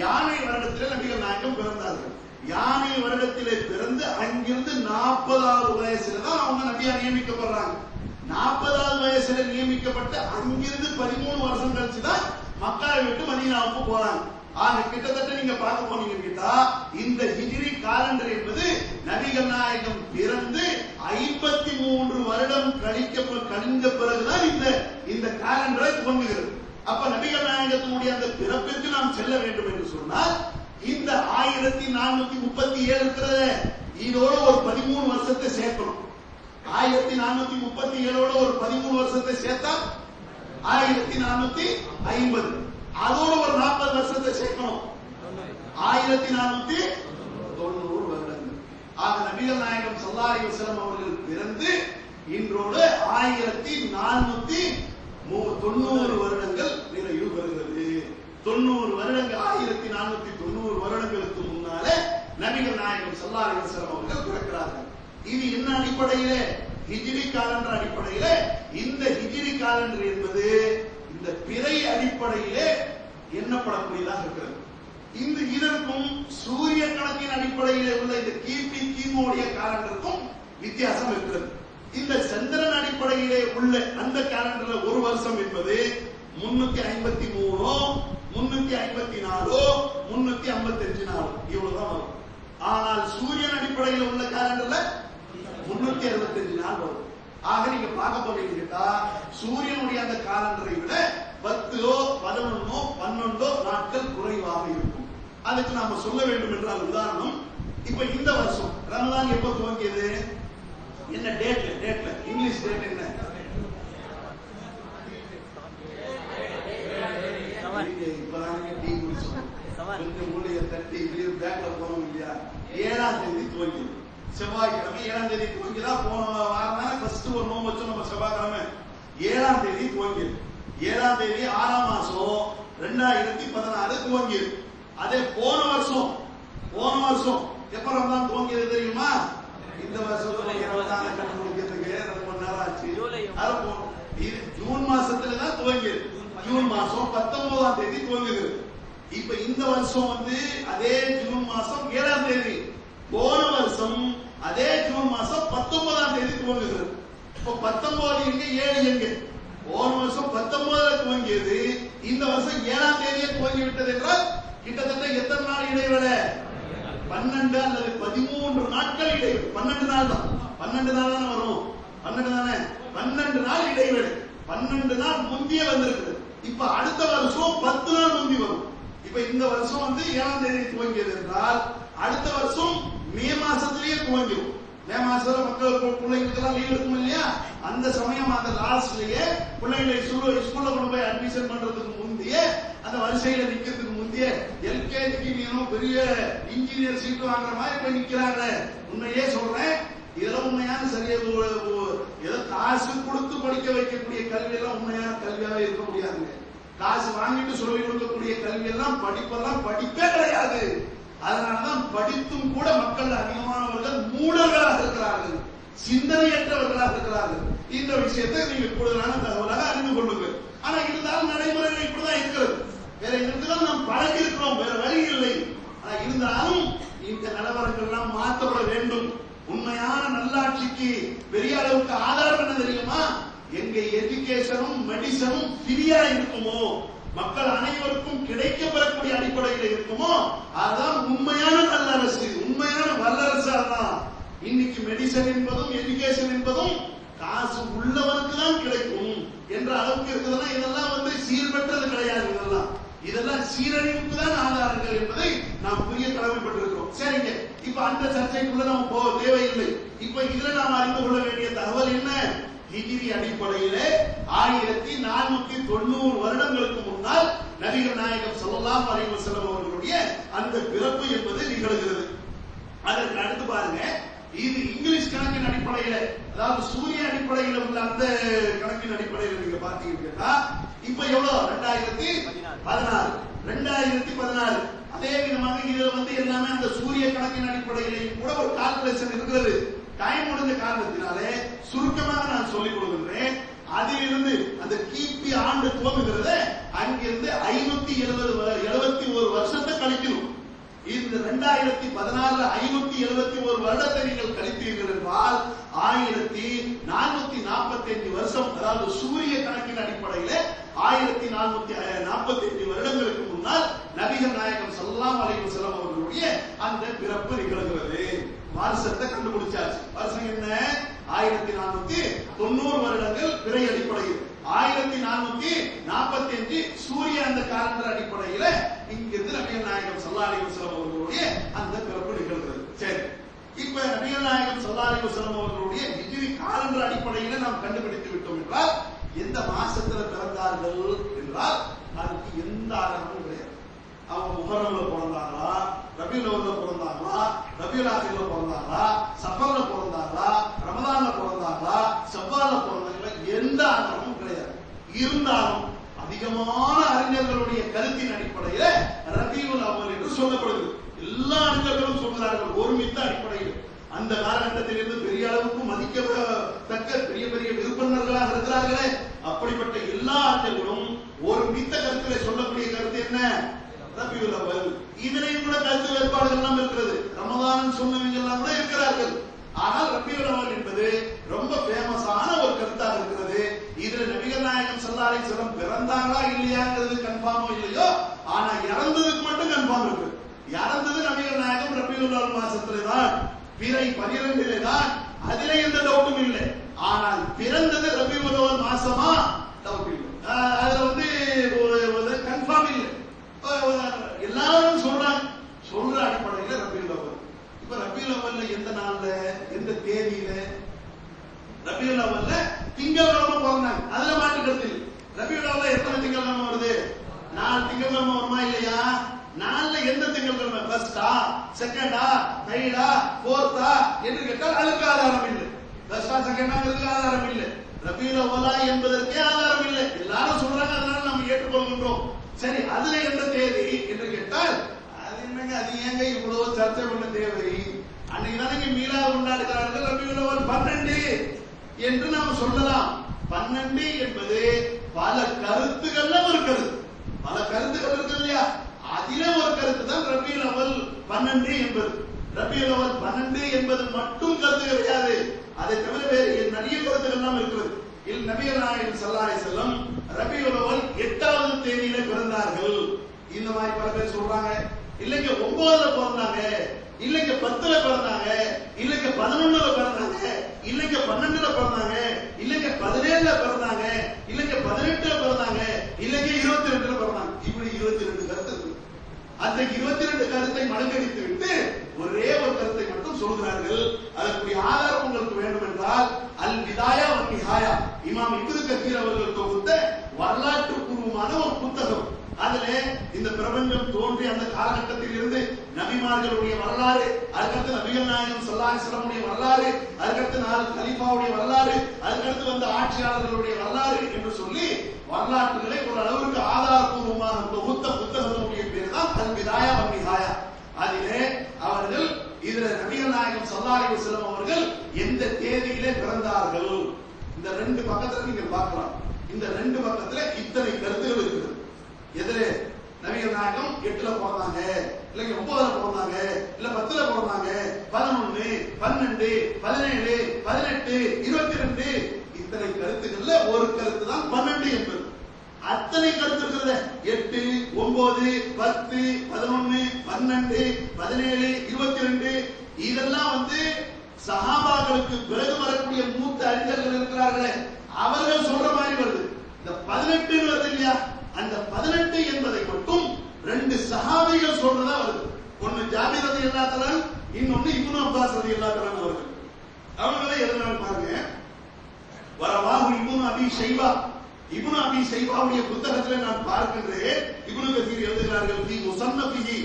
யானை வருடத்திலே நபிகள் நாயகம் பிறந்தார்கள். யானை வருடத்திலே பிறந்து அங்கிருந்து 40வது வயசுல தான் அவங்க நபியா நியமிக்கப்படுறாங்க. 40வது வயசுல நியமிக்கப்பட்டு அங்கிருந்து 13 வருஷம் கழிச்சுதான் மக்காவை விட்டு மதீனாவுக்கு போறாங்க. ஆக கிட்டத்தட்ட நீங்க பார்க்க போனீங்கன்னா இந்த ஹிஜ்ரி காலண்டர் என்பது நபிகள் நாயகம் பிறந்து 53 வருடம் கழிந்த பிறகுதான் இந்த காலண்டரை துவங்குகிறது. அப்ப நபிகள் நாயகத்தினுடைய அந்த பிறப்பிற்கு நாம் செல்ல வேண்டும் என்று சொன்னால் இந்த 1437 இருக்கிறது, இதோட ஒரு 13 வருஷத்தை சேர்க்கணும். 1437 ஒரு 13 வருஷத்தை சேர்த்தா 1450, அதோட ஒரு 40 வருஷத்தை சேர்க்கணும், 1490 வருடங்கள். ஆக நபிகள் நாயகம் ஸல்லல்லாஹு அலைஹி வஸல்லம் அவர்கள் பிறந்து இன்றோடு 1490 வருடங்கள் நிறைவு பெறுகிறது. 90 வருடங்கள் 1490 வருடங்களுக்கு முன்னாலே நபிகள் நாயகம் ஸல்லல்லாஹு அலைஹி வஸல்லம் அவர்கள் பிறக்கிறார்கள். இது என்ன அடிப்படையிலே? ஹிஜ்ரி காலண்டர் அடிப்படையிலே. இந்த ஹிஜ்ரி காலண்டர் என்பது இந்த பிறை அடிப்படையிலே எண்ணப்படக்கூடியதாக இருக்கிறது. இதற்கும் சூரிய கணக்கின் அடிப்படையிலே உள்ள இந்த கிமுடைய காலண்டருக்கும் வித்தியாசம் இருக்கிறது. இந்த சந்திரன் அடிப்படையிலே உள்ள அந்த காலண்டர்ல ஒரு வருஷம் என்பது 353, 354, 355 நாள் இவ்வளவுதான் வரும். ஆனால் சூரியன் அடிப்படையில் உள்ள காலண்டர்ல 365 நாள் வரும். ஆக நீங்க பார்க்க போறீங்க கேட்டா சூரியனுடைய அந்த காலண்டரை விட 10 11 12 நாட்கள் குறைவாக இருக்கும். அதுக்கு நாம சொல்ல வேண்டும் என்றால் உதாரணம், இப்ப இந்த வருஷம் ரமலான் எப்ப துவங்கியது, என்ன டேட்ல இங்கிலீஷ் டேட் என்ன? தட்டி பேக்ல போனோம் இல்லையா, 7ஆம் தேதி துவங்கியது. செவ்வாய்க்கிழமை 7ஆம் தேதி துவங்கியதா, போன வாரம் ஃபர்ஸ்ட் ஒரு நோம்பு வச்சோம் நம்ம செவ்வாய்க்கிழமை. 7ஆம் தேதி துவங்கியது. 7ஆம் தேதி 6ஆம் மாசம் 2016 துவங்கியது. அதே போன வருஷம் எப்ப ரமலான் துவங்கியது தெரியுமா? இந்த வருஷத்துல ரமலானை கண்டுபிடிக்கிறதுக்கு 2 மணி நேரம் ஆச்சு. இது ஜூன் மாசத்துல தான் துவங்கியது. ஜூன் மாசம் 19ஆம் தேதி துவங்குது. இப்ப இந்த வருஷம் அதே ஜூன் மாசம் 7ஆம் தேதி, போன வருஷம் அதே ஜூன் மாசம் 19ஆம் தேதி துவங்குகிறது. இப்ப 19 எங்க 7 எங்க? போன வருஷம் 19 துவங்கியது, இந்த வருஷம் 7ஆம் தேதியே துவங்கி விட்டது என்றால் கிட்டத்தட்ட எத்தனை நாள் இடைவேளை? 12 அல்லது 13 நாட்கள் இடைவேளை. 12 நாள் தான், 12 நாள் தானே வரும், 12 தானே, 12 நாள் இடைவேளை. 12 நாள் முந்திய வந்திருக்கு. இப்ப அடுத்த வருஷம் 10 நாள் முந்தி வரும். இப்ப இந்த வருஷம் 7ஆம் தேதி துவங்கியது என்றால் அடுத்த வருஷம் மே மாசத்திலேயே துவங்கிடும். மே மாசத்துல மக்கள் பிள்ளைங்களுக்கெல்லாம் லீவ் இருக்கும் இல்லையா, அந்த சமயம் அந்த லாஸ்ட்லயே பிள்ளைங்களை ஸ்கூல்ல கொண்டு போய் அட்மிஷன் பண்றதுக்கு முந்தைய, அந்த வரிசையில நிக்கிறதுக்கு முந்தைய எல்கேஜிக்கு பெரிய இன்ஜினியர் சீட்டு வாங்குற மாதிரி போய் நிக்கிறாங்க. உண்மையே சொல்றேன், இதெல்லாம் உண்மையான சரியா ஏதோ காசு கொடுத்து படிக்க வைக்கக்கூடிய கல்வி எல்லாம் உண்மையான கல்வியாவே இருக்க முடியாதுங்க. காசு வாங்கிட்டு சொல்லிக் கொடுக்கக்கூடிய கல்வி எல்லாம் படிப்பே கிடையாது. அதனாலதான் படித்தும் கூட மக்கள் அதிகமானவர்கள் மூடர்களாக இருக்கிறார்கள், சிந்தனையற்றவர்களாக இருக்கிறார்கள். இந்த விஷயத்தை நீங்க கூடுதலான தகவலாக அறிந்து கொள்ளுங்கள். ஆனா இருந்தாலும் நடைமுறைகள் இப்படிதான் இருக்கிறது. வேற எங்களுக்கு நாம் பழகி இருக்கிறோம், வேற வழி இல்லை. ஆனா இருந்தாலும் இந்த நிலவரங்கள் எல்லாம் மாற்றப்பட வேண்டும். உண்மையான நல்லாட்சிக்கு பெரிய அளவுக்கு ஆதாரம் என்ன தெரியுமா? எங்க எஜுகேஷனும் மெடிசனும் ஃப்ரீயா இருக்குமோ, மக்கள் அனைவருக்கும் கிடைக்கப்பெறக்கூடிய அடிப்படையில் இருக்குமோ, அதுதான் உண்மையான நல்லரசு, உண்மையான வல்லரசு. அதான் இன்னைக்கு மெடிசன் என்பதும் எஜுகேஷன் என்பதும் காசு உள்ளவனுக்கு தான் கிடைக்கும் என்ற அளவுக்கு இருக்குதுன்னா இதெல்லாம் சீர்பெற்றது கிடையாது. இதெல்லாம் சீரழிவுக்கு தான் ஆதாரங்கள் என்பதை நாம் புரிய கடமைப்பட்டிருக்கிறோம். சரிங்க, இப்ப அந்த சர்ச்சைக்குள்ள நாம் போக தேவையில்லை. இப்ப இதுல நாம் அறிந்து கொள்ள வேண்டிய தகவல் என்ன? ஹிஜ்ரி அடிப்படையிலே 1490 வருடங்களுக்கு முன்னால் நபிகள் நாயகம் ஸல்லல்லாஹு அலைஹி வஸல்லம் அவர்களுடைய அந்த பிறப்பு என்பது நிகழ்கிறது. அதற்கு அடுத்து பாருங்க, இது இங்கிலீஷ் கணக்கின் அடிப்படையில, அதாவது சூரிய அடிப்படையில் உள்ள அந்த கணக்கின் அடிப்படையில் நீங்க பாத்தீங்கன்னா இப்ப எவ்வளவு? 2016. அதே விதமாக இதுல எல்லாமே அந்த சூரிய கணக்கின் அடிப்படையிலேயும் கூட ஒரு கால்குலேஷன் இருக்கிறது. டைம் முடிஞ்ச காரணத்தினாலே சுருக்கமாக நான் சொல்லிக் கொடுக்கின்றேன். அதிலிருந்து அந்த கிபி ஆண்டு துவங்குகிறது, அங்கிருந்து 571 வருஷத்தை கழிக்கணும். இந்த 2016 571 வருடத்தை நீங்கள் கழித்தீர்கள் என்றால் 1445 வருஷம், அதாவது சூரிய கணக்கின் அடிப்படையில் 1445 வருடங்களுக்கு முன்னால் நபிகள் நாயகம் ஸல்லல்லாஹு அலைஹி வஸல்லம் அவர்களுடைய அந்த பிறப்பு நிகழ்கிறது. வருஷத்தை கண்டுபிடிச்சாச்சு. வருஷம் என்ன? 1490 வருடங்கள் பிறை அடிப்படையில், 1445 சூரிய அந்த காலண்டர் அடிப்படையில் இங்கிருந்து நபிகள் நாயகம் ஸல்லல்லாஹு அலைஹி வஸல்லம் அவர்களுடைய அந்த பிறப்பு நிகழ்கிறது. சரி, இப்ப நபிகள் நாயகம் ஸல்லல்லாஹு அலைஹி வஸல்லம் அவர்களுடைய ஹிஜ்ரி காலண்டர் அடிப்படையில் நாம் கண்டுபிடித்து விட்டோம் என்றால் எந்த மாசத்துல பிறந்தார்கள் என்றால் அதுக்கு எந்த ஆதாரமும் கிடையாது. அவங்க முஹர்ரம்ல பிறந்தாங்களா, ரபியுல் அவ்வல்ல பிறந்தாங்களா, ரபியுல் ஆகிர்ல பிறந்தாங்களா, சஃபர்ல பிறந்தாங்களா, ரமதான்ல பிறந்தாங்களா, ஷவ்வால்ல பிறந்தாங்களா, எந்த ஆதாரமும் கிடையாது. இருந்தாலும் அதிகமான அறிஞர்களுடைய கருத்தின் அடிப்படையில் ரபியுல் அவ்வல் என்று சொல்லப்படுது. எல்லா அறிஞர்களும் சொல்கிறார்கள் ஒருமித்த அடிப்படையில். அந்த காலகட்டத்திலிருந்து பெரிய அளவுக்கு மதிக்கத்தக்க பெரிய பெரிய விருப்பர்களாக இருக்கிறார்களே, அப்படிப்பட்ட எல்லா அறிஞர்களும் ஒரு மித்த கருத்திலே சொல்லக்கூடிய கருத்து என்ன? ரபியுல் அவ்வல். இதனையும் கூட கருத்து வேறுபாடுகள் எல்லாம் இருக்கிறது. ரமதான் சொன்னவங்க எல்லாம் கூட இருக்கிறார்கள். ஆனால் ரபியுல் அவ்வல் என்பது ரொம்ப ஃபேமஸான ஒரு கருத்தாக இருக்கிறது. இதுல நபிகள் நாயகம் ஸல்லல்லாஹு அலைஹி வஸல்லம் பிறந்தாங்களா இல்லையாங்கிறது கன்ஃபார்மோ இல்லையோ, ஆனா இறந்ததுக்கு மட்டும் கன்ஃபார்ம் இருக்கு. இறந்தது நபிகள் நாயகம் ரபியுல் அவ்வல் மாசத்திலே தான், பிறை 12 தான், அதிலே எந்த டவுட்டும் இல்லை. ஆனால் ரபியுல் அவ்வல்ல திங்கட்கிழமை பிறந்தாங்க, அதுல மாற்று கருத்து இல்லை. ரபியுல் அவ்வல்ல எத்தனை திங்கட்கிழமை வருது? 4 திங்கட்கிழமை வருமா இல்லையா? 4ல எந்த திங்கட்கிழமை? ஃபர்ஸ்டா, செகண்டா, தைர்டா, ஃபோர்த்தா என்று கேட்டால் அதுக்கு ஆதாரம் இல்லை. ஃபர்ஸ்டா செகண்டாங்கிறதுக்கு ஆதாரம் இல்லை. ரபியுல் அவ்வலா என்பதற்கே ஆதாரம் இல்லை. எல்லாரும் சொல்றாங்க, அதனால நம்ம ஏற்றுக்கொள்கின்றோம். சரி, அதுல எந்த தேதி என்று கேட்டால் அது என்னங்க, அது ஏங்க இவ்வளவு சர்ச்சை பண்ண தேவை? அன்னைக்கு தானே மீலாது கொண்டாடுகிறார்கள். ரபியுல் அவ்வல் 12 என்று நாம் சொல்லலாம். 12 என்பது பல கருத்துக்கள்ல ஒரு கருத்து, பல கருத்துக்கள் இருக்கு இல்லையா? அதிலே ஒரு கருத்து தான் ரபியுல் அவ்வல் 12 என்பது. ரபியுல் அவ்வல் 12 என்பது மட்டும் கருத்து கிடையாது, அதை தவிர வேறு நிறைய கருத்துக்கள் எல்லாம் இருக்கிறது. நபிகள் நாயகம் ஸல்லல்லாஹு அலைஹி வஸல்லம் ரபியுல் அவ்வல் 8வது தேதியில பிறந்தார்கள். இந்த மாதிரி பல பேர் சொல்றாங்க. இல்லைங்க 9ல பிறந்தாங்க, இல்லைங்க 10ல பிறந்தாங்க, இல்லைங்க 11ல பிறந்தாங்க, இல்லைங்க 12ல பிறந்தாங்க, இல்லைங்க 17ல பிறந்தாங்க, இல்லைங்க 18ல பிறந்தாங்க, இல்லைங்க 22ல பிறந்தாங்க. இப்படி 22 கருத்து இருக்கு. அந்த 22 கருத்தை மடங்கடித்து விட்டு ஒரே ஒரு கருத்தை மட்டும் சொல்கிறார்கள். அதற்குரிய ஆதாரம் உங்களுக்கு வேண்டும் என்றால் அல் விதாயா வன் நிஹாயா இமாம் இப்னு கதீர் அவர்கள் தொகுத்த வரலாற்று பூர்வமான ஒரு புத்தகம். அதிலே இந்த பிரபஞ்சம் தோன்றிய அந்த காலகட்டத்தில் இருந்து நபிமார்களுடைய வரலாறு, அதுக்கடுத்து நபிகள் நாயகம் ஸல்லல்லாஹு அலைஹி வஸல்லம் வரலாறு, அதுக்கடுத்து 4 கலீஃபாவுடைய வரலாறு, அதுக்கடுத்து வந்த ஆட்சியாளர்களுடைய வரலாறு என்று சொல்லி வரலாற்றுகளை ஒரு அளவுக்கு ஆதாரபூர்வமாக தொகுத்த புத்தகத்தினுடைய பேர் தான் அல் விதாயா வன் நிஹாயா. அதிலே அவர்கள் இதுல நபிகள் நாயகம் ஸல்லல்லாஹு அலைஹி வஸல்லம் அவர்கள் எந்த தேதியிலே பிறந்தார்கள், இந்த 2 பக்கத்துல நீங்க பார்க்கலாம். இந்த 2 பக்கத்துல இத்தனை கருத்துகள் இருக்குது. எதிர நபிகள் நாயகம் 8ல பிறந்தாங்க, இல்லைங்க 9ல பிறந்தாங்க, இல்ல 10ல பிறந்தாங்க, 11, 12, 17, 18, 22 இத்தனை கருத்துக்கள்ல ஒரு கருத்து தான் 12 என்பது. அத்தனை கருத்து இருக்கிறது 8, 9, 10, 11, 12, 17, 22 இதெல்லாம் சஹாபாக்களுக்கு பிறகு வரக்கூடிய மூத்த அறிஞர்கள் இருக்கிறார்களே அவர்கள் சொல்ற மாதிரி வருது. இந்த 18 வருது இல்லையா, அந்த 18 என்பதை மட்டும் 2 சஹாபிகள் சொல்றதா வருது. ஒன்னு ஜாபிர் ரலியல்லாஹு அன்ஹு, இன்னொன்னு இப்னு அப்பாஸ் ரலியல்லாஹு அன்ஹு அவர்கள். அவங்களே எழுதுறாங்க பாருங்க. வரவாஹு இப்னு அபி ஷைபா, இப்னு அபி ஷைபாவுடைய புத்தகத்திலே நான் பார்க்கின்றேன். இப்னு கதீர் எழுதுகிறார்கள் ஃபீ முஸன்னஃபிஹி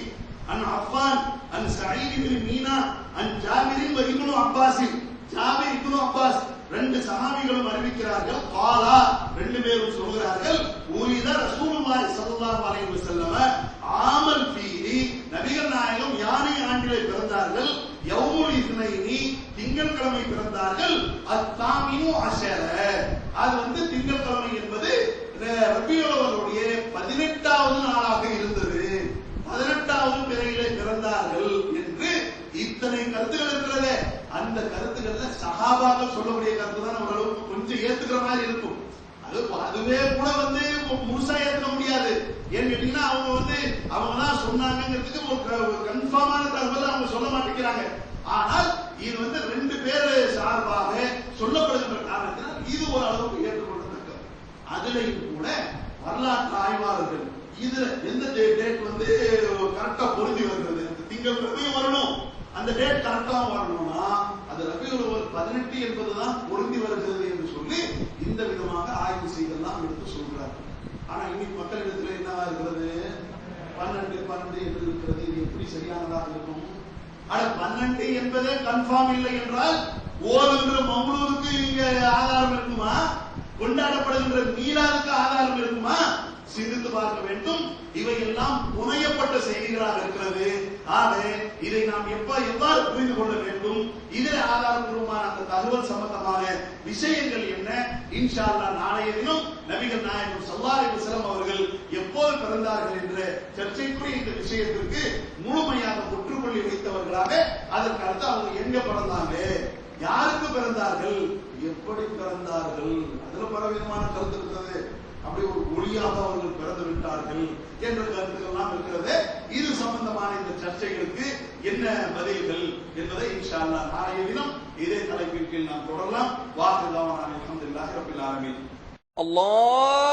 அன் அஃபான் அன் சயீத் இப்னு மீனா அன் ஜாபிர் வ Ibn Abbas. Jabir Ibn Abbas 2 சஹாபிகளும் அறிவிக்கிறார்கள். காலா 2 பேரும் சொல்கிறார்கள், உலித ரசூலுல்லாஹி ஸல்லல்லாஹு அலைஹி வஸல்லம் ஆமல் ஃபீஹி, நபிகள் நாயகம் யானை ஆண்டிலே பிறந்தார்கள். யௌமுல் இஸ்னைனி, திங்கட்கிழமை பிறந்தார்கள். அத்தாமினு அஷர, அது திங்கட்கிழமை என்பது ரபியுல் அவ்வலுடைய 18வது நாளாக இருந்தது. 18வது பிறையிலே பிறந்தார்கள் என்று இத்தனை கருத்துக்கள் இருக்கிறது. அந்த கருத்துக்கள்ல சஹாபாக்கள் சொல்லக்கூடிய கருத்து தான் ஓரளவுக்கு கொஞ்சம் ஏத்துக்கிற மாதிரி இருக்கும். அதுவே கூட முழுசா ஏத்துக்க முடியாது. ஏன்னு கேட்டீங்கன்னா அவங்க தான் சொன்னாங்கிறதுக்கு ஒரு கன்ஃபார்மான தகவல் அவங்க சொல்ல மாட்டேங்கிறாங்க. ஆனால் இது 2 பேர் சார்பாக சொல்லப்படுகின்ற காரணத்தினால் இது ஒரு அளவுக்கு ஏற்றுக்கொள்ளத்தக்க. அதுலயும் கூட வரலாற்று ஆய்வாளர்கள் இதுல எந்த டேட் கரெக்டா பொருந்தி வருகிறது, திங்கட்கிழமையும் வரணும், அந்த டேட் கரெக்டா வரணும்னா அது ரபியுல் அவ்வல் 18 என்பதுதான் பொருந்தி வருகிறது என்று சொல்லி இந்த விதமாக ஆய்வு செய்தெல்லாம் எடுத்து சொல்றாங்க. ஆனா இன்னைக்கு மக்களிடத்துல என்னவா இருக்கிறது, 12 12 என்று இருக்கிறது. இது எப்படி சரியானதாக இருக்கும்? ஆனா 12 என்பதே கன்ஃபார்ம் இல்லை என்றால் ஓதுகின்ற மௌலூதுக்கு இங்க ஆதாரம் இருக்குமா? கொண்டாடப்படுகின்ற மீலாதுக்கு ஆதாரம் இருக்குமா? சிந்தித்து பார்க்க வேண்டும். இவையெல்லாம் புனையப்பட்ட செய்திகளாக இருக்கிறது. ஆக இதை நாம் எவ்வாறு புரிந்து கொள்ள வேண்டும்? இதில் ஆதாரபூர்வமான அந்த தகவல் சம்பந்தமான விஷயங்கள் என்ன? இன்ஷா அல்லாஹ் நாளைய தினம் நபிகள் நாயகம் ஸல்லல்லாஹு அலைஹி வஸல்லம் அவர்கள் எப்போது பிறந்தார்கள் என்ற சர்ச்சைக்குரிய இந்த விஷயத்திற்கு முழுமையாக முற்றுப்புள்ளி வைத்தவர்களாக அதற்கு அடுத்து அவங்க எங்க பிறந்தாங்க, யாருக்கு பிறந்தார்கள், எப்படி பிறந்தார்கள், அதுல பலவிதமான கருத்து இருக்கிறது. அப்படி ஒரு ஒளியாக அவர்கள் பிறந்து விட்டார்கள் என்ற கருத்துக்கள்லாம் இருக்கிறது. இது சம்பந்தமான இந்த சர்ச்சைகளுக்கு என்ன பதில்கள் என்பதை இன்ஷா அல்லாஹ் நாளைய தினம் இதே தலைப்பின் கீழ் நாம் தொடரலாம். வாஹிர் தஅவானா அல்ஹம்துலில்லாஹி ரப்பில் ஆலமீன். அல்லாஹ்